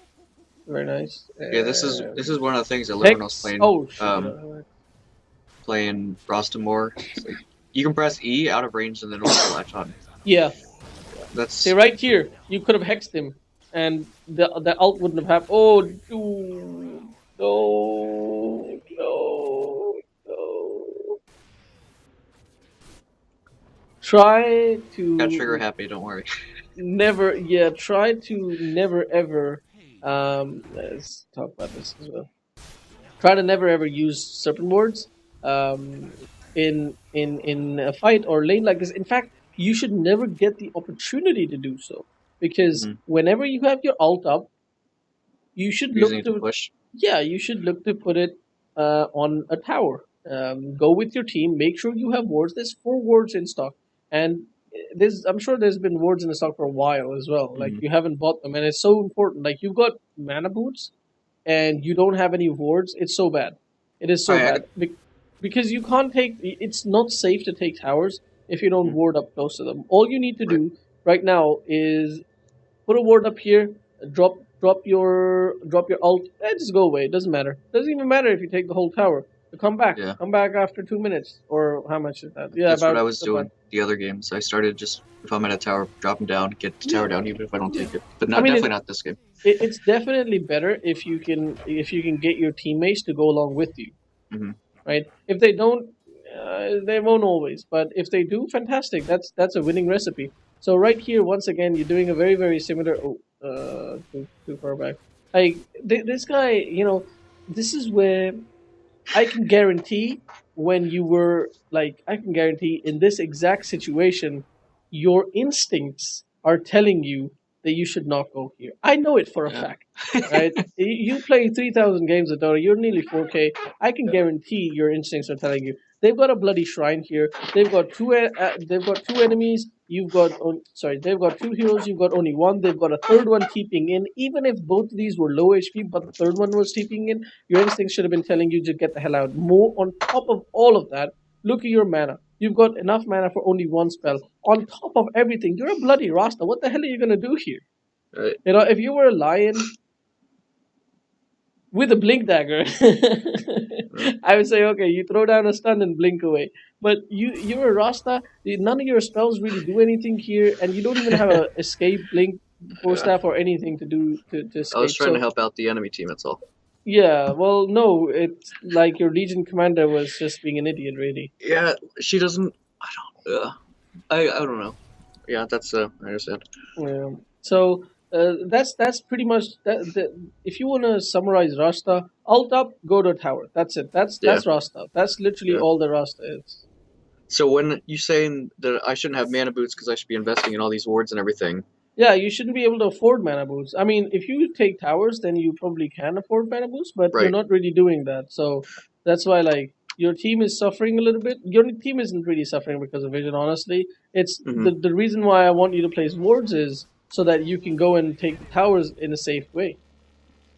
B: very nice.
C: Yeah, this is one of the things I learned when I was
B: Hex.
C: playing
B: Oh shit.
C: playing Rasta more. It's like you can press E out of range and then also latch on.
B: Yeah.
C: That's
B: See right here, you could have hexed him, and the ult wouldn't have happened. Oh, dude. No, no, no. Try
C: got trigger
B: to
C: happy. Don't worry.
B: never. Yeah, try to never ever. Let's talk about this as well. Try to never ever use serpent wards um, in a fight or lane like this. In fact, you should never get the opportunity to do so because
C: Mhm.
B: whenever you have your alt up, you should
C: Using
B: look
C: it to
B: to
C: push.
B: you should look to put it on a tower. Go with your team. Make sure you have wards. There's 4 wards in stock, and I'm sure there's been wards in the stock for a while as well. Like
C: Mhm.
B: you haven't bought them, and it's so important. Like you've got mana boots and you don't have any wards, it's so bad. It is so
C: Alright,
B: bad because you can't take. It's not safe to take towers if you don't ward up close to them. All you need to
C: right.
B: do right now is put a ward up here, drop your ult, and just go away. It doesn't matter. Doesn't even matter if you take the whole tower. Come back.
C: Yeah.
B: Come back after 2 minutes or how much is that? Yeah,
C: That's what I
B: about
C: was doing the other games. I started just if I'm at a tower, dropping down, get the tower
B: yeah.
C: down, even if I don't
B: Yeah.
C: take it. But
B: I
C: not
B: mean,
C: definitely not this game.
B: it's definitely better if you can get your teammates to go along with you.
C: Hmm.
B: Right? If they don't, they won't always. But if they do, fantastic. That's a winning recipe. So right here, once again, you're doing a very very similar. Oh, too far back. Like this guy, this is where I can guarantee when you were like, I can guarantee in this exact situation, your instincts are telling you that you should not go here. I know it for a
C: Yeah.
B: fact, right? You play 3,000 games of Dota, you're nearly 4K. I can guarantee your instincts are telling you they've got a bloody shrine here. They've got two enemies. They've got 2 heroes. You've got only one. They've got a third one keeping in. Even if both of these were low HP, but the third one was keeping in, your instincts should have been telling you to get the hell out. More on top of all of that, look at your mana. You've got enough mana for only one spell. On top of everything, you're a bloody Rasta. What the hell are you gonna do here?
C: Right.
B: If you were a lion with a blink dagger, I would say, okay, you throw down a stun and blink away. But you're a Rasta. None of your spells really do anything here, and you don't even have a escape, blink, force
C: Yeah.
B: staff, or anything to do to
C: I was
B: escape.
C: trying to
B: So
C: help out the enemy team. That's all.
B: yeah, well, no, it's like your Legion commander was just being an idiot, really.
C: Yeah, she doesn't. I don't know. Yeah, that's I understand.
B: Yeah. So that's pretty much that. If you want to summarize Rasta, alt up, go to tower. That's it. That's
C: Yeah.
B: Rasta. That's literally
C: Yeah.
B: all the Rasta is.
C: So when you saying that I shouldn't have mana boots because I should be investing in all these wards and everything,
B: Yeah, you shouldn't be able to afford mana boots. I mean, if you take towers, then you probably can afford mana boots, but you're
C: right?
B: not really doing that. So that's why, like, your team is suffering a little bit. Your team isn't really suffering because of vision, honestly. It's
C: Hmm.
B: the reason why I want you to place wards is so that you can go and take the towers in a safe way.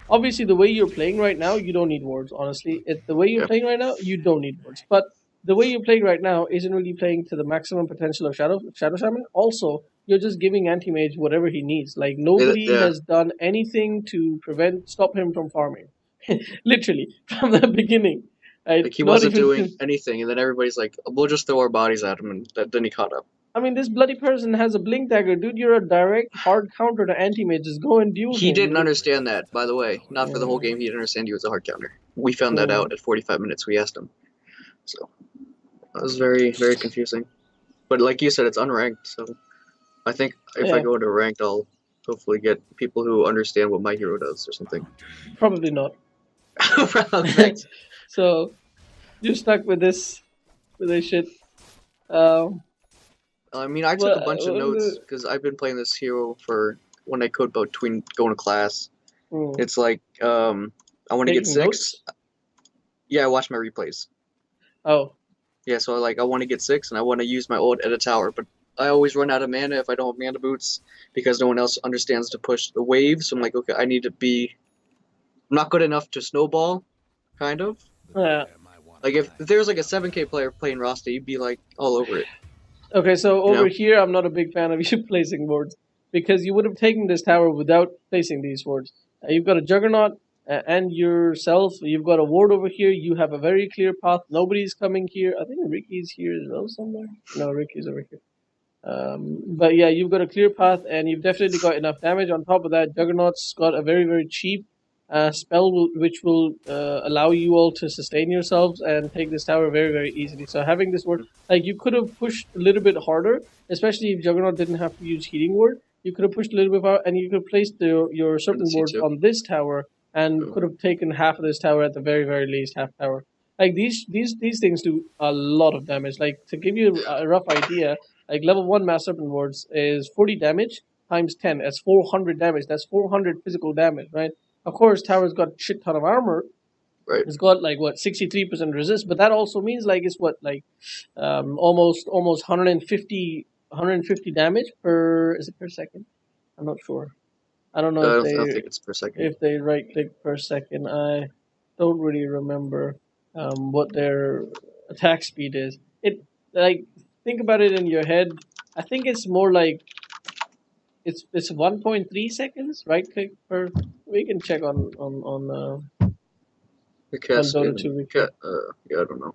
B: Obviously, the way you're playing right now, you don't need wards. Honestly, the way you're
C: Yeah.
B: playing right now, you don't need wards. But the way you're playing right now isn't really playing to the maximum potential of Shadow Shaman. Also, you're just giving Anti Mage whatever he needs. Like nobody
C: Yeah.
B: has done anything to stop him from farming. Literally from the beginning, right?
C: Like he
B: Not
C: wasn't
B: even.
C: doing anything, and then everybody's like, "We'll just throw our bodies at him," and then he caught up.
B: I mean, this bloody person has a blink dagger, dude. You're a direct hard counter to Anti Mage. Just go and duel
C: He
B: him.
C: didn't understand that, by the way. Not for the whole game. He didn't understand he was a hard counter. We found that out at 45 minutes. We asked him, so that was very, very confusing. But like you said, it's unranked, so I think if I
B: Yeah.
C: go into ranked, I'll hopefully get people who understand what my hero does or something.
B: Probably not.
C: Thanks.
B: So you're stuck with this shit. Um,
C: I mean, I took
B: well,
C: a bunch of notes because I've been playing this hero for when I code between going to class.
B: hmm,
C: It's like, I want to get
B: taking
C: 6.
B: notes.
C: Yeah, I watch my replays.
B: Oh,
C: Yeah, so like I want to get 6 and I want to use my ult at a tower, but I always run out of mana if I don't have mana boots because no one else understands to push the wave. So I'm like, okay, I need to be. I'm not good enough to snowball, kind of.
B: yeah.
C: Like if there's like a 7K player playing Rasta, you'd be like all over it,
B: Okay, so
C: you
B: over
C: know?
B: here, I'm not a big fan of you placing wards because you would have taken this tower without placing these wards. You've got a Juggernaut and yourself. You've got a ward over here. You have a very clear path. Nobody's coming here. I think Ricky's here as well somewhere. No, Ricky's over here. But yeah, you've got a clear path, and you've definitely got enough damage. On top of that, Juggernaut's got a very, very cheap spell which will allow you all to sustain yourselves and take this tower very, very easily. So having this ward, like you could have pushed a little bit harder, especially if Juggernaut didn't have to use healing ward. You could have pushed a little bit harder, and you could have placed your
C: And the
B: serpent wards
C: C2.
B: on this tower, and
C: So,
B: could have taken half of this tower at the very, very least, half tower. Like these things do a lot of damage. Like to give you a rough idea, like level 1 Mass Serpent Wards is 40 damage times 10. That's 400 damage. That's 400 physical damage, right? Of course, Tower's got a shit ton of armor.
C: right.
B: It's got like what 63% resist, but that also means like it's what like almost 150 damage per, is it per second? I'm not sure. I don't know
C: I don't think it's per second.
B: if they right click per second. I don't really remember what their attack speed is. It like think about it in your head. I think it's more like it's 1.3 seconds right click per. We can check
C: The
B: on Dota
C: cascade.
B: 2 Wiki.
C: Yeah, I don't know.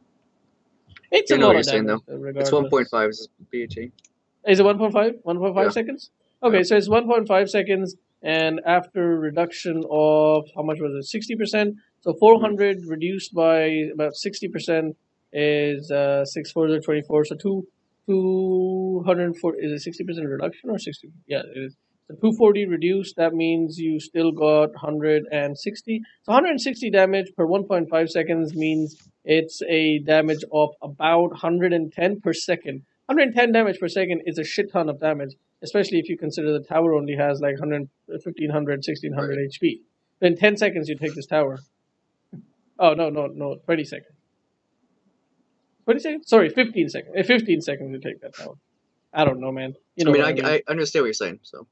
B: It's
C: Yeah,
B: a
C: I know what
B: lot
C: you're
B: of
C: saying
B: damage
C: though.
B: though,
C: It's
B: regardless.
C: 1.5 is BHA.
B: Is it 1.5? 1.5
C: Yeah,
B: seconds?
C: yeah.
B: Okay, so it's 1.5 seconds, and after reduction of, how much was it? 60%. So
C: Mm,
B: 400 reduced by about 60% is 6 4 24. So 240, is it 60% reduction or 60? Yeah, it is. So 240 reduced, that means you still got 160. So 160 damage per 1.5 seconds means it's a damage of about 110 per second. 110 damage per second is a shit ton of damage, especially if you consider the tower only has like 100, 1500,
C: right.
B: 1600 HP. In 10 seconds, you take this tower. Oh, no, 20 seconds. 20 seconds? Sorry, 15 seconds. 15 seconds, you take that tower. I don't know, man. You
C: I
B: know
C: mean,
B: what I mean.
C: I understand what you're saying. So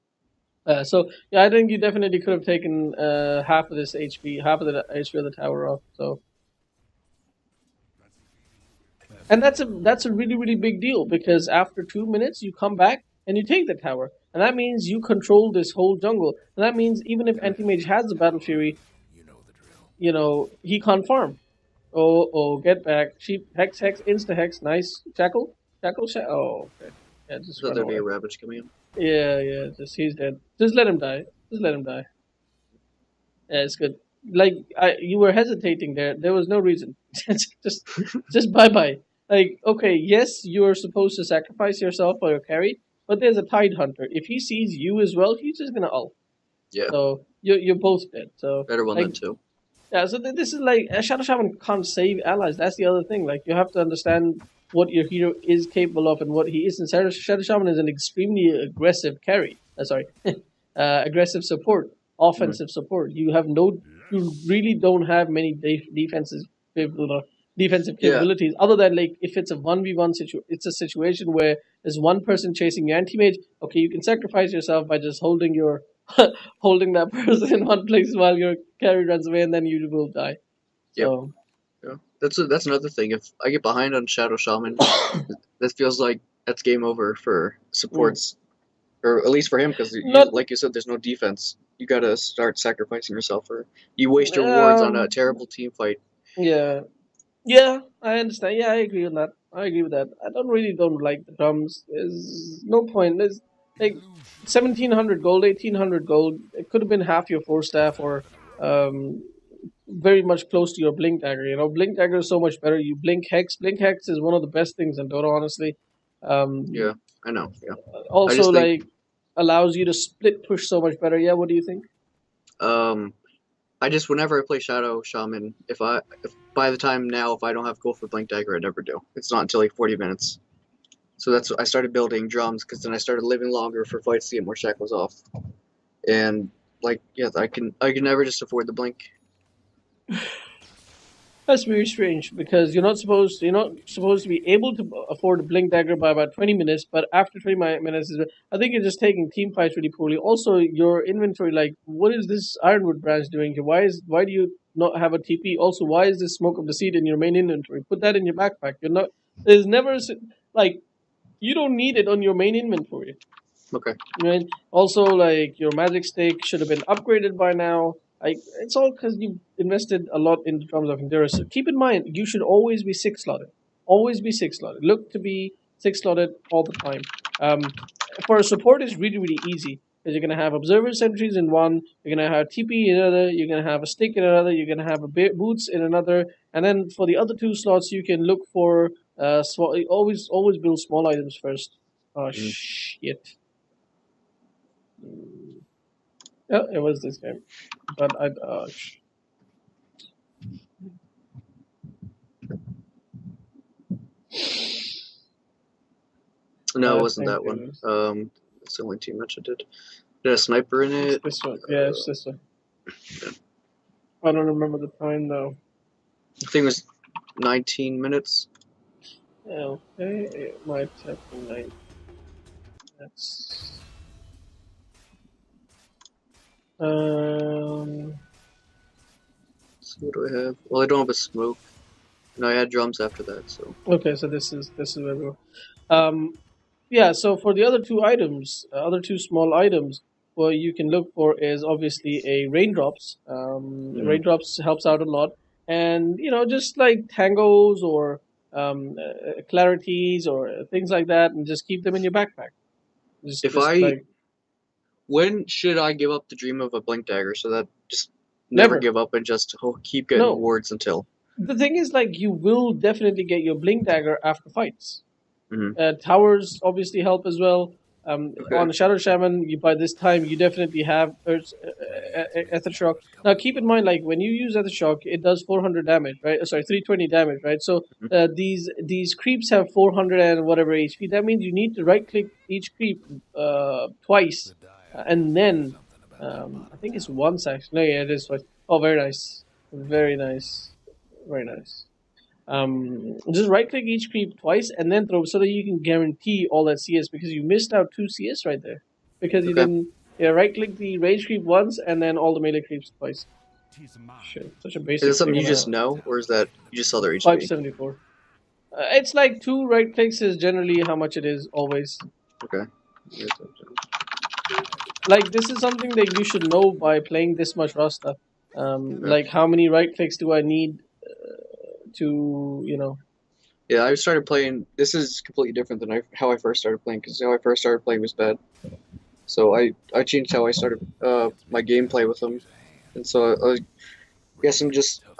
B: So, yeah, I think you definitely could have taken half of this HP, half of the HP of the tower off. So, and that's a really really big deal because after 2 minutes you come back and you take the tower, and that means you control this whole jungle. And that means even if anti mage has the battle fury, he can't farm. Get back, sheep, hex, insta hex, nice Oh, okay, yeah,
C: I
B: just
C: thought
B: run
C: there'd be
B: away.
C: a Ravage coming in.
B: Yeah, just he's dead. Just let him die. Just let him die. Yeah, it's good. Like you were hesitating there. There was no reason. just, just bye bye. Like okay, yes, you are supposed to sacrifice yourself for your carry, but there's a Tide Hunter. If he sees you as well, he's just gonna ult.
C: Yeah,
B: So you're both dead. So
C: better one
B: like
C: than two.
B: yeah, so this is like a Shadow Shaman can't save allies. That's the other thing. Like you have to understand what your hero is capable of and what he isn't. Shadow Shaman is an extremely aggressive carry. Sorry, aggressive support,
C: Mm,
B: offensive support. You really don't have many defenses capable defensive
C: yeah,
B: capabilities other than like if it's a 1v1 it's a situation where there's one person chasing your anti-mage. Okay, you can sacrifice yourself by just holding your holding that person in one place while your carry runs away, and then you will die.
C: yep.
B: So
C: Yeah. That's another thing. If I get behind on Shadow Shaman, that feels like that's game over for
B: mm,
C: supports, or at least for him, because
B: not
C: like you said, there's no defense. You gotta start sacrificing yourself, or you waste your wards on a
B: um
C: terrible team fight.
B: yeah. Yeah, I understand. Yeah, I agree on that. I agree with that. I don't like the drums. There's no point. There's like 1700 gold, 1800 gold. It could have been half your four staff or um very much close to your blink dagger. Blink dagger is so much better. You blink hex. Blink hex is one of the best things in Dota, honestly.
C: Yeah, I know. Yeah, I
B: Also
C: just think
B: like allows you to split push so much better. Yeah, what do you think?
C: um, I just whenever I play Shadow Shaman, if by the time now if I don't have gold for Blink Dagger, I never do. It's not until like 40 minutes. So that's I started building drums because then I started living longer for fights to get more shackles off. And like yeah, I can never just afford the blink.
B: That's very strange because you're not supposed to be able to afford a blink dagger by about 20 minutes, but after 20 minutes, I think you're just taking team fights really poorly. Also, your inventory, like, what is this Ironwood branch doing here? Why do you not have a TP? Also, why is this Smoke of the Seed in your main inventory? Put that in your backpack. You're not. There's never like you don't need it on your main inventory.
C: Okay.
B: Right. Also, like your magic stick should have been upgraded by now. Like it's all because you invested a lot in terms of endurance. So keep in mind, you should always be six slotted. Always be six slotted. Look to be six slotted all the time. For a support, it's really really easy because you're gonna have observer sentries in one. You're gonna have TP in another. You're gonna have a stick in another. You're gonna have boots in another. And then for the other two slots, you can look for always build small items first. Oh
C: Mm.
B: shit. Yeah, it was this game, but I
C: No, it
B: I
C: wasn't
B: think
C: that
B: it
C: one.
B: was
C: That's the only team match I did. Did a sniper in
B: it's
C: it?
B: this one. Yeah, it's this one. I don't remember the time though.
C: I think it was 19 minutes.
B: Okay, it might have been 9. That's
C: So what do I have? Well, I don't have a smoke. No, I had drums after that, so.
B: okay. So this is where we go. Yeah. So for the other two items, other two small items, what you can look for is obviously a raindrops. Raindrops helps out a lot, and just like tangos or clarities or things like that, and just keep them in your backpack.
C: If
B: Just
C: I,
B: like
C: when should I give up the dream of a blink dagger so that just never
B: never.
C: give up and just keep getting
B: No,
C: wards until?
B: the thing is, like, you will definitely get your blink dagger after fights.
C: Hmm.
B: Towers obviously help as well.
C: Okay.
B: On Shadow Shaman, by this time you definitely have Ether Shock. Now keep in mind, like when you use Ether Shock, it does 400 damage, right? Sorry, 320 damage, right? So
C: Hmm.
B: these creeps have 400 and whatever HP. That means you need to right click each creep twice, and then I think it's once actually. No, yeah, it is twice. Oh, very nice, very nice, very nice. Just right click each creep twice and then throw so that you can guarantee all that CS because you missed out 2 CS right there because you
C: Okay.
B: didn't. Yeah, right click the range creep once and then all the melee creeps twice. Shit, such a
C: Is it
B: basic
C: something
B: thing
C: you
B: on
C: just
B: a
C: know, or is that you just saw their HP?
B: 574. It's like 2 right clicks is generally how much it is always.
C: Okay.
B: Like this is something that you should know by playing this much Rasta.
C: Yeah.
B: Like how many right clicks do I need to
C: Yeah, I started playing. This is completely different than how I first started playing because how I first started playing was bad. So I changed how I started my gameplay with them, and so I guess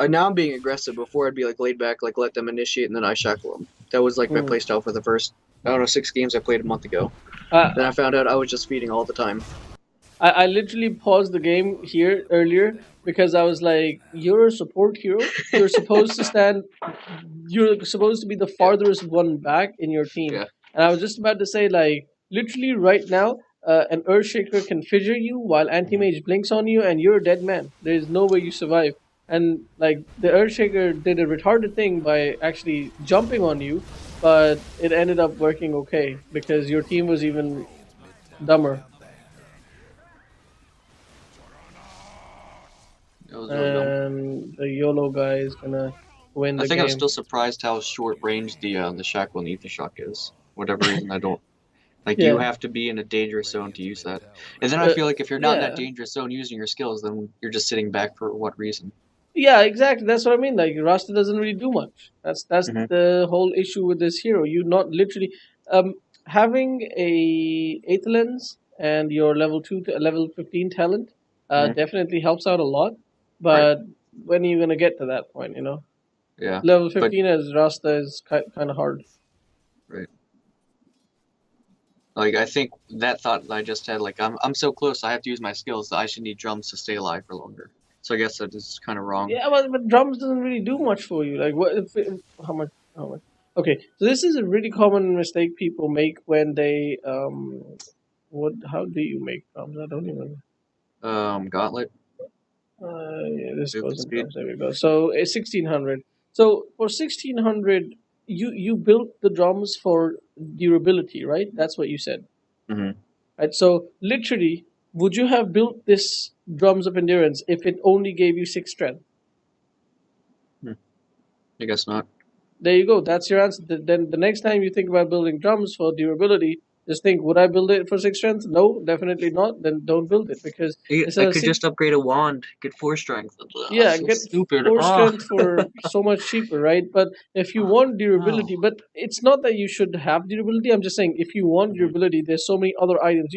C: now I'm being aggressive. Before I'd be like laid back, like let them initiate, and then I shackle them. That was like my
B: Mm.
C: playstyle for the first I don't know 6 games I played a month ago. Then
B: Uh,
C: I found out I was just feeding all the time.
B: I literally paused the game here earlier because I was like, "You're a support hero. You're supposed to be the
C: Yeah,
B: farthest one back in your team."
C: yeah.
B: And I was just about to say, like, literally right now, an Earthshaker can fissure you while Anti-Mage blinks on you, and you're a dead man. There is no way you survive. And like the Earthshaker did a retarded thing by actually jumping on you, but it ended up working okay because your team was even dumber.
C: It was really dumb.
B: And the YOLO guy is gonna win
C: I
B: the
C: think I'm
B: game.
C: still surprised how short range the shackle and the ether shock is. Whatever reason, I don't like. You
B: Yeah,
C: have to be in a dangerous zone to use that, and then I
B: uh,
C: feel like if you're not in that
B: yeah,
C: dangerous zone using your skills, then you're just sitting back for what reason?
B: yeah. Exactly. That's what I mean. Like Rasta doesn't really do much. That's
C: Hmm.
B: the whole issue with this hero. You not literally um having a eighth lens and your level 2 to level 15 talent
C: Hmm.
B: definitely helps out a lot.
C: Right.
B: But when are you gonna get to that point?
C: Yeah.
B: Level
C: But
B: 15 as Rasta is kind of hard.
C: right. Like I think that thought that I just had, like I'm so close, I have to use my skills that I should need drums to stay alive for longer. So I guess that is kind of wrong.
B: Yeah, but drums doesn't really do much for you. Like what? How much? How much? Okay, so this is a really common mistake people make when they what? How do you make drums? I don't even.
C: Gauntlet,
B: Yeah, this
C: movement
B: goes in
C: speed.
B: drums. There we go. So it's 1600. So for 1600, you built the drums for durability, right? That's what you said,
C: Mm-hmm.
B: right? So literally, would you have built this drums of endurance if it only gave you 6 strength?
C: I guess not.
B: There you go. That's your answer. Then the next time you think about building drums for durability, just think: would I build it for 6 strength? No, definitely not. Then don't build it because
C: I
B: instead of
C: could
B: six,
C: just upgrade a wand, get 4 strength.
B: yeah,
C: So
B: get
C: stupid.
B: 4 strength for so much cheaper, right? But if you want
C: Oh.
B: durability, but it's not that you should have durability. I'm just saying if you want
C: Mm-hmm.
B: durability, there's so many other items.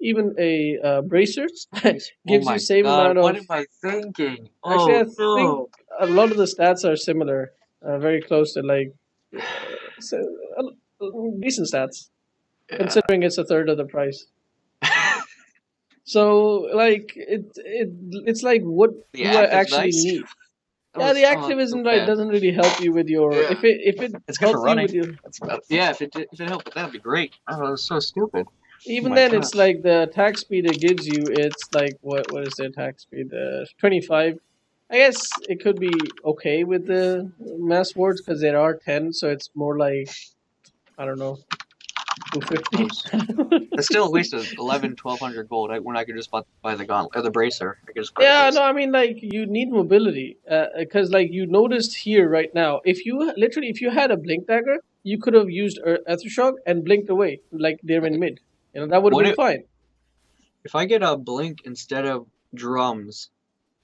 B: Even a bracer
C: Nice. Oh
B: gives you
C: my
B: same
C: god,
B: amount
C: what
B: of.
C: am I thinking?
B: Actually,
C: Oh
B: I think
C: no.
B: a lot of the stats are similar, very close to like so, decent stats,
C: Yeah.
B: considering it's a third of the price. So like it's like what
C: The
B: do I
C: active's
B: actually
C: nice.
B: need?
C: That
B: Yeah, the
C: was oh so
B: activism right
C: bad.
B: doesn't really help you with your
C: Yeah.
B: if it
C: It's good for
B: helps you
C: running.
B: with your
C: That's about yeah, if it helped with that would be great. Oh, that was so stupid. Oh
B: even
C: my
B: then it's
C: gosh.
B: like the attack speed it gives you it's like what is the attack speed 25. I guess it could be okay with the mass wards because there are 10, so it's more like I don't know
C: That
B: 250.
C: was it's still at least a 11, 1200 gold when I could just buy the gauntlet or the bracer. I could just buy the
B: Yeah, no,
C: bracer.
B: I mean like you need mobility because like you noticed here right now, if you literally if you had a blink dagger, you could have used Earthshock and blinked away like they're in
C: Okay.
B: mid. You know that would have
C: What
B: been fine.
C: if I get a blink instead of drums?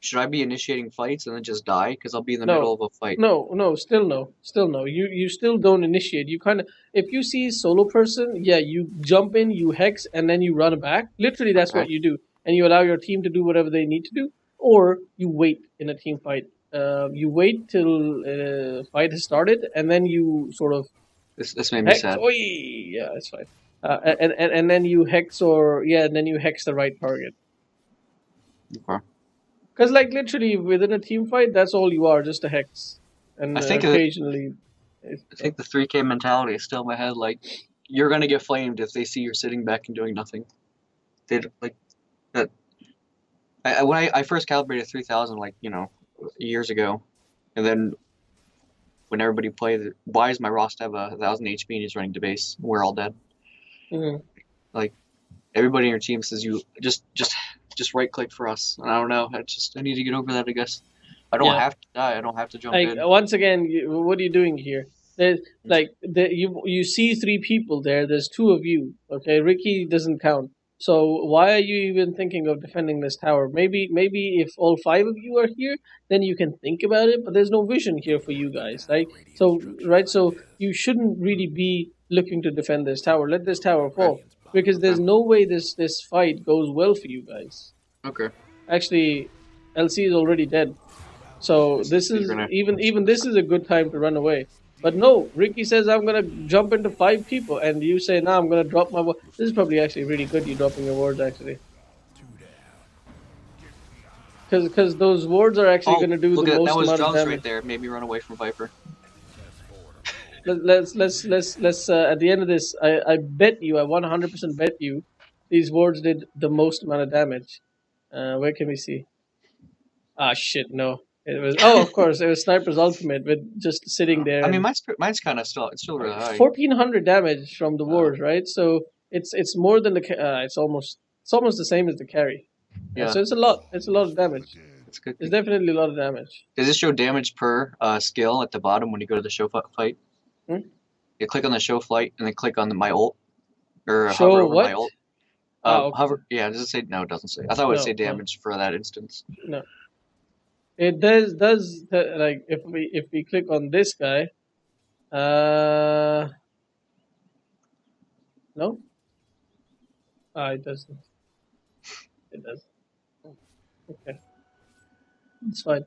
C: Should I be initiating fights and then just die? Because I'll be in the middle
B: No,
C: of a fight.
B: no, still no, still no. You still don't initiate. You kind of if you see solo person, yeah, you jump in, you hex, and then you run back. Literally, that's
C: Okay.
B: what you do, and you allow your team to do whatever they need to do, or you wait in a team fight. You wait till fight has started, and then you sort of
C: This made me
B: hex.
C: sad.
B: Oh yeah, it's fine. And then you hex or yeah, and then you hex the right target.
C: Okay.
B: Because like literally within a team fight, that's all you are, just a hex,
C: I
B: and
C: think that
B: occasionally.
C: I think the 3K mentality is still in my head. Like, you're gonna get flamed if they see you're sitting back and doing nothing. They like that. When I first calibrated 3000, like years ago, and then when everybody played, why does my Rost have a 1000 HP and he's running to base? We're all dead.
B: Mhm.
C: Like everybody in your team says you just right click for us. And I don't know. I need to get over that. I guess I don't
B: Yeah,
C: have to die. I don't have to jump
B: like
C: in.
B: once again, what are you doing here? There's like you see 3 people there. There's 2 of you. Okay, Ricky doesn't count. So why are you even thinking of defending this tower? Maybe if all 5 of you are here, then you can think about it. But there's no vision here for you guys. Like so, right? So you shouldn't really be looking to defend this tower. Let this tower
C: Okay.
B: fall because
C: Okay.
B: there's no way this fight goes well for you guys.
C: Okay.
B: Actually, LC is already dead. So this
C: You're
B: is
C: gonna.
B: even this is a good time to run away. But no, Ricky says I'm gonna jump into 5 people, and you say no, I'm gonna drop my. This is probably actually really good. You dropping your wards actually, because those wards are actually
C: Oh,
B: gonna do the
C: look at that! That
B: most
C: was
B: amount of
C: drums right
B: damage.
C: there. Made me run away from Viper.
B: Let's at the end of this, I bet you, I 100% bet you, these wards did the most amount of damage. Where can we see? Ah shit, no. It was of course it was Sniper's ultimate with just sitting there
C: I mean,
B: and
C: mine's kind of still. It's still really high.
B: 1400 damage from the
C: Uh,
B: wars, right? So it's more than the it's almost the same as the carry.
C: yeah,
B: So it's a lot. It's a lot of damage.
C: it's good.
B: It's definitely a lot of damage.
C: Does this show damage per skill at the bottom when you go to the show fight?
B: Hmm?
C: You click on the show flight and then click on my ult or hover
B: Show
C: over my
B: what?
C: ult.
B: Okay.
C: Hover. Yeah, does it say? No, it doesn't say. I thought it would say
B: No,
C: damage for that instance.
B: no. It does like if we click on this guy, uh, no, it doesn't. It does. Okay, it's fine.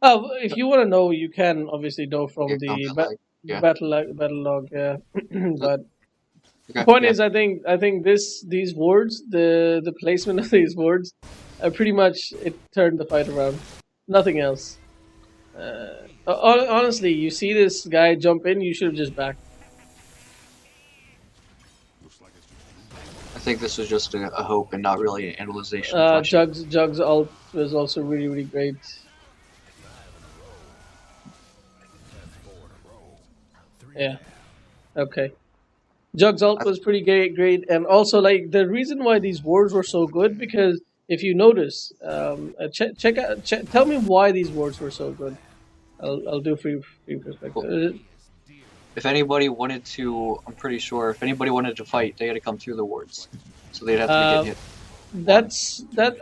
B: If you want to know, you can obviously know
C: Yeah,
B: from the
C: combat lag. Yeah.
B: battle log. Yeah,
C: Uh,
B: but the
C: Okay.
B: point
C: Yeah.
B: is, I think these words, the placement of these words, pretty much it turned the fight around. Nothing else. Honestly, you see this guy jump in, you should have just backed.
C: I think this was just a hope and not really an analyzation of what she.
B: Jug's ult was also really great. Yeah. Okay. Jug's ult was pretty great, and also like the reason why these wards were so good because if you notice, check out, tell me why these wards were so good. I'll do free perspective.
C: Well, if anybody wanted to, I'm pretty sure if anybody wanted to fight, they had to come through the wards, so they'd have to be getting hit.
B: That's that.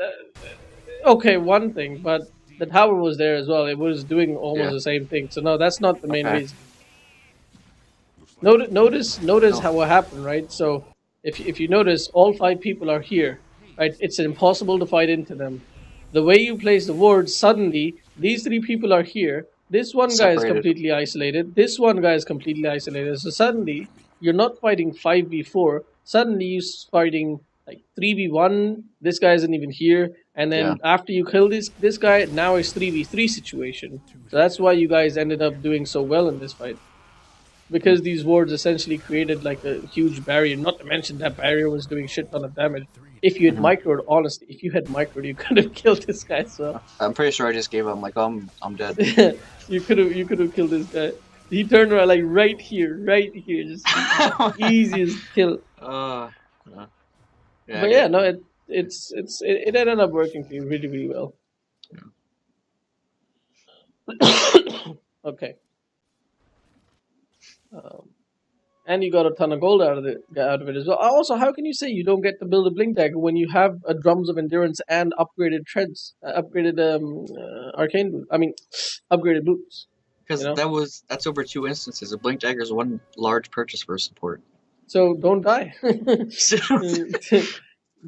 B: Okay, one thing, but the tower was there as well. It was doing almost
C: Yeah.
B: the same thing. So no, that's not the main
C: Okay.
B: reason. Notice
C: Oh.
B: how what happened, right? So if you notice, all 5 people are here, right? It's impossible to fight into them. The way you place the wards, suddenly these 3 people are here. This one guy is
C: Separated.
B: completely isolated. This one guy is completely isolated. So suddenly you're not fighting 5v4. Suddenly you're fighting like 3v1. This guy isn't even here. And
C: Yeah.
B: then after you kill this guy, now it's 3v3 situation. So that's why you guys ended up doing so well in this fight because these wards essentially created like a huge barrier. Not to mention that barrier was doing shit ton of damage. If you had microed, honestly, if you had microed, you could have killed this guy. So
C: I'm pretty sure I just gave up. I'm like, I'm dead.
B: you could have killed this guy. He turned around like right here, just easiest kill.
C: Yeah,
B: But yeah, no, it ended up working for you really well. Okay. Um, and you got a ton of gold out of it as well. Also, how can you say you don't get to build a blink dagger when you have a drums of endurance and upgraded treads, upgraded arcane boot? I mean, upgraded boots.
C: because
B: You know,
C: that's over 2 instances. A blink dagger is one large purchase for a support.
B: so don't die.
C: Okay.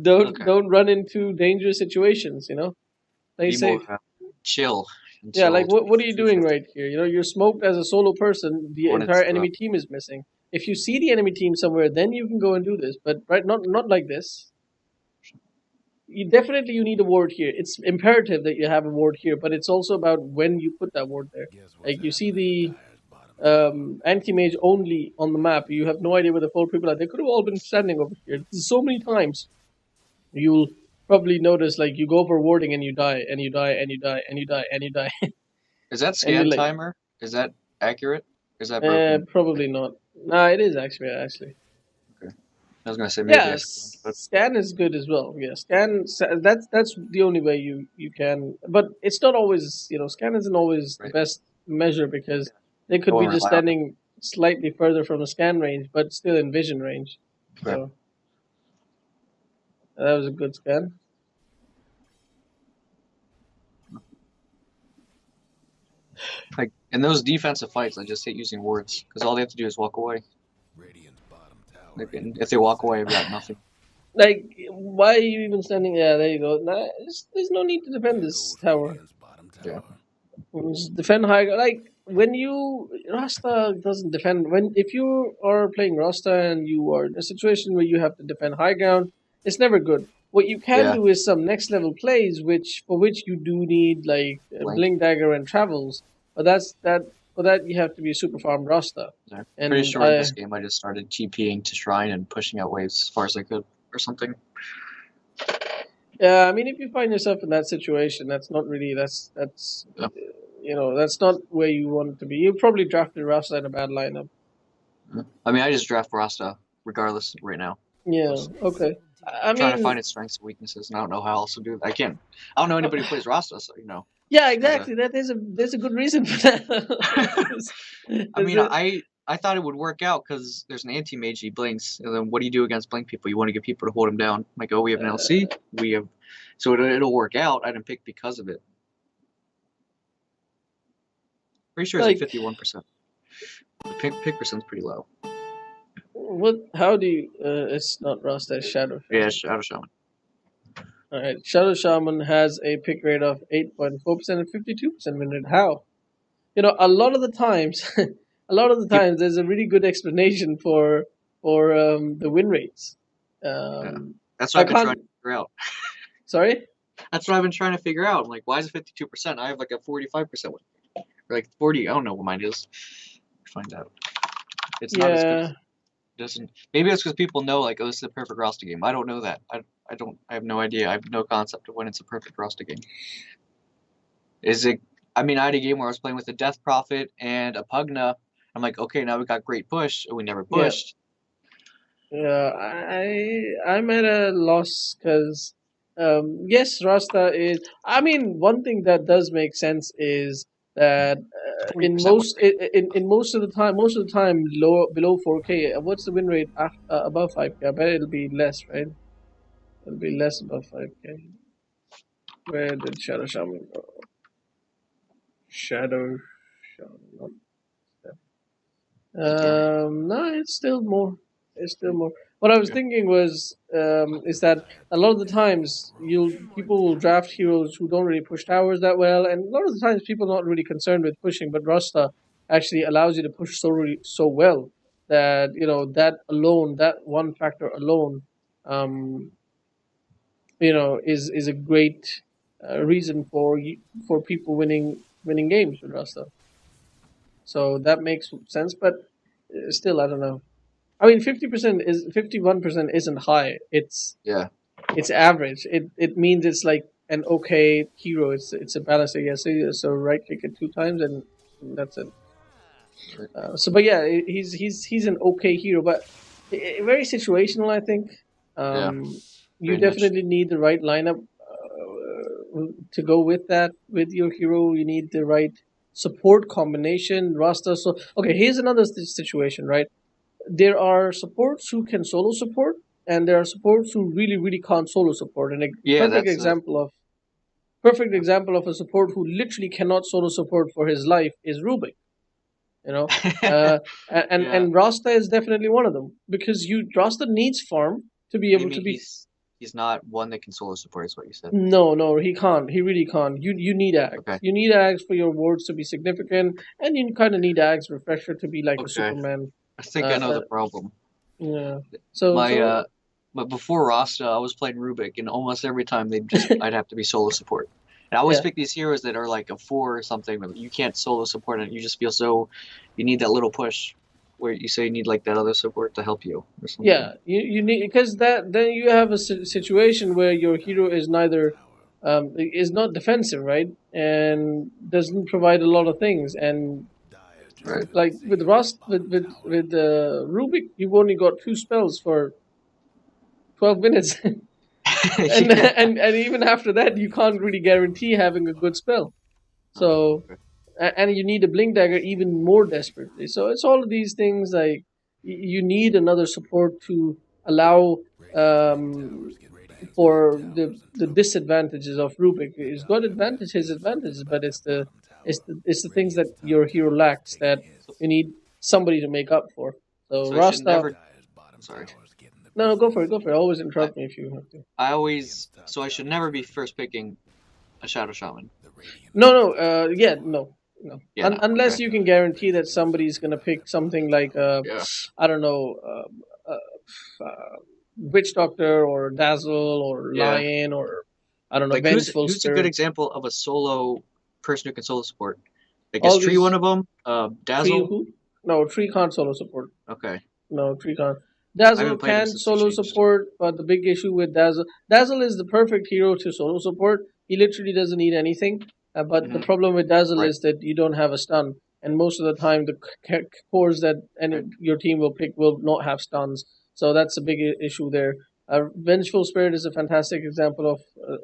B: Don't run into dangerous situations. You know, play
C: Be more
B: safe.
C: chill
B: Yeah,
C: until
B: like what are you doing
C: 250.
B: right here? You know, you're smoked as a solo person. The
C: When
B: entire
C: it's
B: enemy team is missing. If you see the enemy team somewhere, then you can go and do this. But right, not like this. You need a ward here. It's imperative that you have a ward here, but it's also about when you put that ward there. Like you see the anti mage only on the map. You have no idea where the 4 people are. They could have all been standing over here. So many times you'll probably notice like you go for warding and you die and you die and you die and you die and you die.
C: is that
B: And you're
C: scan
B: like,
C: timer? Is that accurate? Is that broken?
B: probably not. Nah, it is actually.
C: Okay. I was gonna say maybe
B: Yeah,
C: I scanned, but
B: scan is good as well. Yeah, that's the only way you can. But it's not always scan isn't always the
C: right.
B: best measure because they could
C: Don't
B: be just
C: rely on it.
B: standing slightly further from the scan range, but still in vision range.
C: Okay.
B: So that was a good scan.
C: Like in those defensive fights, I just hate using words because all they have to do is walk away. Like, and if they walk away, I've got nothing.
B: Like, why are you even standing? Yeah, there you go. Nah, there's no need to defend this tower.
C: Yeah.
B: Just defend high. Like when you Rasta doesn't defend when if you are playing Rasta and you are in a situation where you have to defend high ground, it's never good. What you can
C: Yeah.
B: do is some next level plays, which you do need like
C: Blink.
B: blink dagger and travels. But for that you have to be a super farm Rasta.
C: Yeah.
B: And
C: Pretty sure in this game I just started TPing to shrine and pushing out waves as far as I could or something.
B: yeah, I mean if you find yourself in that situation, that's not really that's
C: Yeah.
B: that's not where you want it to be. You probably drafted Rasta in a bad lineup.
C: I mean, I just draft Rasta regardless right now.
B: Yeah.
C: Just
B: Okay. I
C: trying to
B: mean,
C: find its strengths and weaknesses, and I don't know how else to do it. I don't know anybody who plays Rasta, so
B: yeah,
C: There's
B: exactly. There's a good reason for that.
C: I mean,
B: There's
C: I thought it would work out because there's an anti-mage, he blinks, and then what do you do against blink people? You want to get people to hold him down. Like, oh, we have an LC, we have, so it'll work out. I didn't pick because of it. Pretty sure it's like 51%. The pick percent's pretty low.
B: what? How do you? It's not Rasta. It's Shadow.
C: Yeah, Shadow Shaman.
B: All right. Shadow Shaman has a pick rate of 8.4% and 52% win rate. How? A lot of the times, there's a really good explanation for the win rates.
C: Yeah. That's what I've been trying to figure out.
B: Sorry.
C: That's what I've been trying to figure out. I'm like, why is it 52%? I have like a 45% win. like 40. I don't know what mine is. Find out. It's not as good as
B: Yeah.
C: it doesn't. Maybe it's because people know like, oh, this is a perfect Rasta game. I don't know that. I don't. I have no idea. I have no concept of when it's a perfect Rasta game. Is it? I mean, I had a game where I was playing with a Death Prophet and a Pugna. I'm like, okay, now we got great push, and we never
B: Yeah.
C: pushed.
B: Yeah, I'm at a loss because yes, Rasta is. I mean, one thing that does make sense is that
C: 40% win rate.
B: in most of the time low below 4K. What's the win rate above 5K? I bet it'll be less, right? It'll be less above 5K. Where did Shadow Shaman go? Shadow Shaman.
C: The gamer.
B: No, it's still more. It's still more. What I was
C: Yeah.
B: thinking was, is that a lot of the times people will draft heroes who don't really push towers that well, and a lot of the times people are not really concerned with pushing, but Rasta actually allows you to push so well that that alone, that one factor alone, um, is a great reason for people winning games with Rasta. So that makes sense, but still, I don't know. I mean, 50% is 51% isn't high.
C: Yeah.
B: It's average. It means it's like an okay hero. It's a balance. Yes. So right click it 2 times and that's it.
C: Right.
B: But yeah, he's an okay hero, but very situational. I think
C: Yeah.
B: you
C: Very niche.
B: definitely need the right lineup to go with that with your hero. You need the right support combination roster. So okay, here's another situation, right? There are supports who can solo support, and there are supports who really can't solo support. And a
C: Yeah,
B: perfect
C: that's
B: example of a support who literally cannot solo support for his life is Rubik. You know, uh,
C: yeah.
B: and Rasta is definitely one of them because Rasta needs farm to be
C: You
B: able to
C: mean
B: be.
C: he's not one that can solo support, is what you said.
B: No, he can't. He really can't. You need Ags.
C: Okay.
B: You need Ags for your wards to be significant, and you kind of need Ags refresher to be like a
C: Okay.
B: Superman.
C: I think I
B: Uh,
C: know
B: uh,
C: the problem.
B: yeah. So
C: My
B: so
C: but before Rasta, I was playing Rubik, and almost every time I'd have to be solo support. And I always
B: yeah.
C: pick these heroes that are like a 4 or something, but you can't solo support it. You just feel so you need that little push where you say you need like that other support to help you or something.
B: Yeah, you need because that then you have a situation where your hero is neither is not defensive, right, and doesn't provide a lot of things. And
C: Right.
B: like with Rust, with Rubik, you've only got 2 spells for 12 minutes, and
C: Yeah.
B: and even after that, you can't really guarantee having a good spell. So
C: Okay.
B: and you need a blink dagger even more desperately. So it's all of these things like you need another support to allow um, for the disadvantages of Rubik. It's got his advantages, but it's the things that your hero lacks that
C: So,
B: you need somebody to make up for. So
C: so I should
B: Rasta,
C: never. I'm sorry.
B: no, go for it, go for it. Always
C: I
B: interrupt me if you have to.
C: I always so I should never be first picking a Shadow Shaman.
B: No, yeah, no, no.
C: Yeah, no.
B: Unless
C: Okay.
B: you can guarantee that somebody's gonna pick something like
C: Yeah.
B: I don't know, witch doctor or dazzle or
C: Yeah.
B: lion or I don't know,
C: Like
B: vengeful
C: who's a good
B: spirit.
C: example of a solo person who can solo support? Like is
B: All
C: Tree one
B: these
C: of them?
B: tree
C: Dazzle.
B: who? No, tree can't solo support.
C: Okay.
B: No, tree can't.
C: I
B: Dazzle
C: haven't played him
B: can
C: since they
B: solo
C: changed.
B: support, but the big issue with Dazzle is the perfect hero to solo support. He literally doesn't need anything. But the
C: Hmm.
B: problem with Dazzle
C: Right.
B: is that you don't have a stun, and most of the time the cores that
C: Right.
B: your team will pick will not have stuns. So that's a big issue there. Vengeful Spirit is a fantastic example of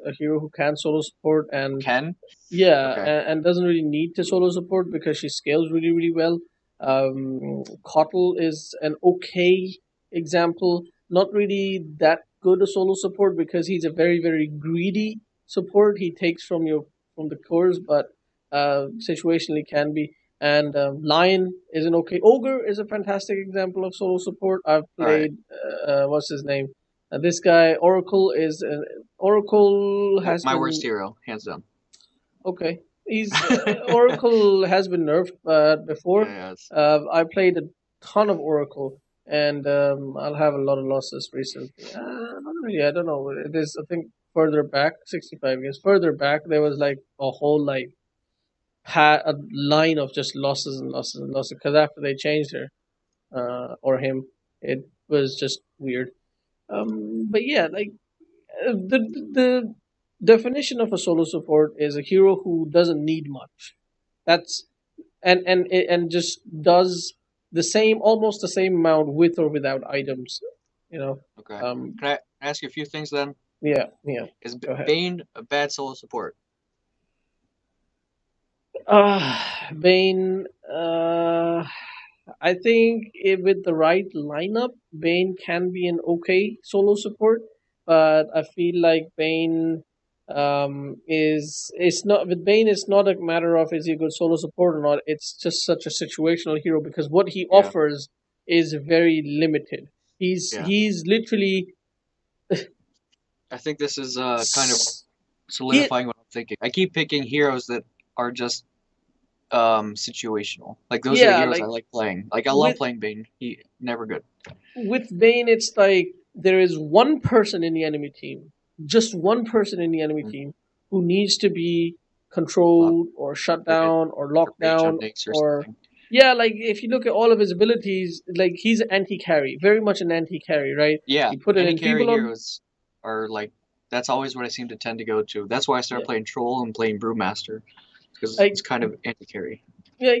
B: a hero who can solo support and
C: Ken.
B: yeah,
C: Okay.
B: and doesn't really need to solo support because she scales really well. Kotl is an okay example, not really that good a solo support because he's a very greedy support. He takes from the cores, but situationally can be. And Lion is an okay. Ogre is a fantastic example of solo support. I've
C: All right.
B: played. What's his name? This guy Oracle is Oracle has
C: My worst
B: been
C: hero, hands down.
B: okay. He's Oracle has been nerfed
C: Yeah.
B: before.
C: Yeah.
B: I played a ton of Oracle, and I'll have a lot of losses recently. Not really. I don't know. It is. I think further back, 65 years further back, there was like a whole like had a line of just losses and losses and losses. Because after they changed her or him, it was just weird. But yeah, like the definition of a solo support is a hero who doesn't need much. That's and just does the same, almost the same amount with or without items. You know.
C: Okay.
B: Um.
C: Can I ask you a few things then?
B: Yeah. Yeah.
C: Is
B: Go ahead.
C: Bane a bad solo support?
B: Bane. I think with the right lineup, Bane can be an okay solo support, but I feel like Bane is it's not with Bane. It's not a matter of is he a good solo support or not. It's just such a situational hero because what he
C: Yeah.
B: offers is very limited.
C: Yeah.
B: He's literally
C: I think this is kind of
B: he
C: solidifying what I'm thinking. I keep picking heroes that are just situational. Like those are the
B: yeah
C: heroes I
B: like
C: like playing. Like I love
B: with
C: playing Bane. He never good.
B: Bane, it's like there is one person in the enemy team, just one person in the enemy
C: Mm.
B: team who needs to be
C: Lock,
B: controlled or shut
C: like a
B: down or
C: or
B: locked
C: mage on
B: down
C: Nyx or
B: or
C: something.
B: yeah, like if you look at all of his abilities, like he's an anti-carry, very much an anti-carry, right?
C: Yeah,
B: You put an
C: anti-carry
B: enfeeble on,
C: heroes are like that's always what I seem to tend to go to. That's why I started
B: yeah,
C: playing Troll and playing Brewmaster because
B: like
C: it's kind of anti-carry.
B: yeah,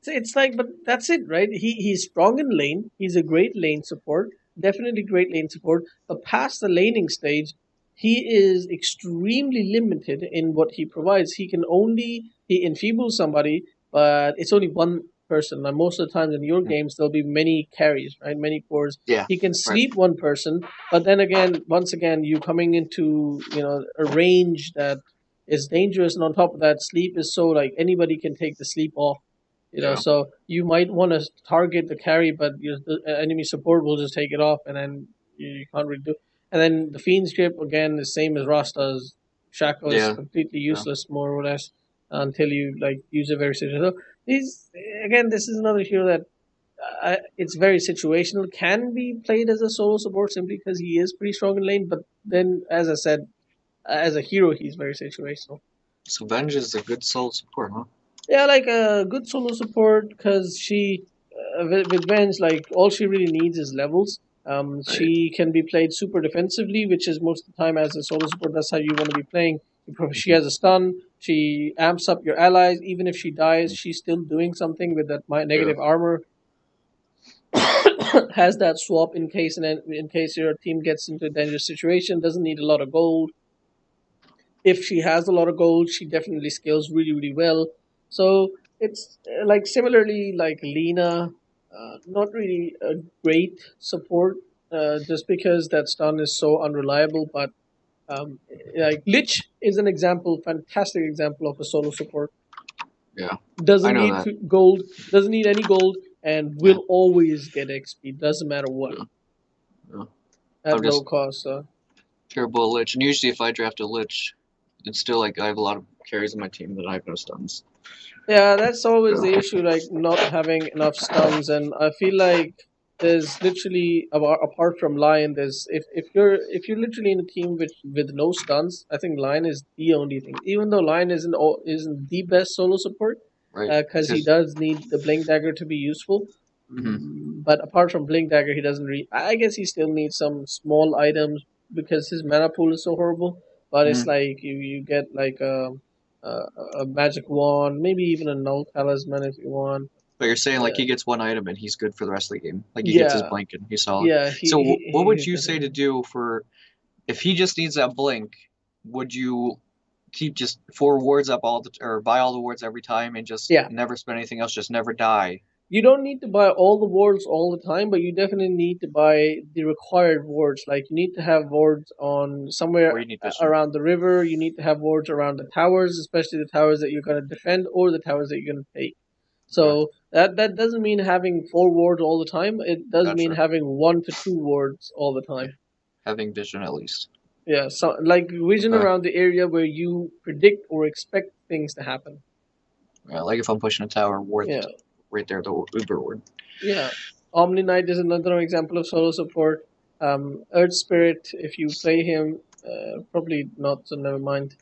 B: it's like, but that's it, right? He's strong in lane. He's a great lane support, definitely great lane support. But past the laning stage, he is extremely limited in what he provides. He enfeebles somebody, but it's only one person. And most of the times in your
C: Mm.
B: games, there'll be many carries, right? Many cores.
C: Yeah,
B: He can
C: right.
B: sleep one person, but then again, once again, you coming into a range that is dangerous, and on top of that, sleep is so like anybody can take the sleep off.
C: Yeah,
B: So you might want to target the carry, but the enemy support will just take it off, and then you can't really do. And then the Fiend's Grip again, the same as Rasta's. Shackle is
C: yeah,
B: completely
C: yeah.
B: useless, more or less, until you like use it very seriously. So these again, this is another hero that it's very situational. Can be played as a solo support simply because he is pretty strong in lane, but then, as I said, as a hero, he's very situational.
C: So Venge is a good soul support, huh?
B: Yeah, like a good solo support because she, with Venge, like all she really needs is levels.
C: Right.
B: She can be played super defensively, which is most of the time as a solo support. That's how you want to be playing. She
C: Mm-hmm.
B: has a stun. She amps up your allies. Even if she dies, she's still doing something with that
C: Yeah.
B: negative armor. Has that swap in case your team gets into a dangerous situation. Doesn't need a lot of gold. If she has a lot of gold, she definitely scales really, really well. So it's like similarly like Lena, not really a great support, just because that stun is so unreliable. But um, like Lich is an example, fantastic example of a solo support.
C: Yeah. I
B: Doesn't
C: know
B: need
C: that.
B: gold, doesn't need any gold, and
C: Yeah.
B: will always get XP. Doesn't matter what
C: Yeah. Yeah.
B: at
C: I'm
B: low
C: just
B: cost. So.
C: terrible at Lich. And usually if I draft a Lich, it's still like I have a lot of carries in my team that I have no stuns.
B: Yeah, that's always the
C: Yeah.
B: issue, like not having enough stuns, and I feel like there's literally apart from Lion, there's if you're literally in a team with no stuns, I think Lion is the only thing. Even though Lion isn't the best solo support,
C: Right.
B: because he
C: Because
B: does need the Blink Dagger to be useful.
C: mm-hmm.
B: But apart from Blink Dagger, he doesn't really. I guess he still needs some small items because his mana pool is so horrible. But it's
C: Mm-hmm.
B: like you get like a magic wand, maybe even a null talisman if you want.
C: But you're saying like
B: Uh,
C: he gets one item and he's good for the rest of the game. Like he gets his
B: yeah,
C: blink and he's solid.
B: yeah,
C: So what would
B: he's
C: you say to
B: definitely.
C: do for if he just needs that blink? Would you keep just four wards up all the or buy all the wards every time and just
B: Yeah,
C: never spend anything else, just never die?
B: you don't need to buy all the wards all the time, but you definitely need to buy the required wards. Like you need to have wards on
C: Or
B: somewhere
C: you need vision.
B: around the river. You need to have wards around the towers, especially the towers that you're going to defend or the towers that you're going to take.
C: Okay,
B: So that doesn't mean having four wards all the time. It does mean
C: gotcha.
B: having 1 to 2 wards all the
C: Okay.
B: time.
C: Having vision at least.
B: Yeah, so like vision
C: Okay.
B: around the area where you predict or expect things to happen.
C: Yeah, like if I'm pushing a tower, ward
B: Yeah,
C: right there, the Uber ward.
B: yeah. Omni Knight is another example of solo support. Earth Spirit, if you play him, probably not, so never mind.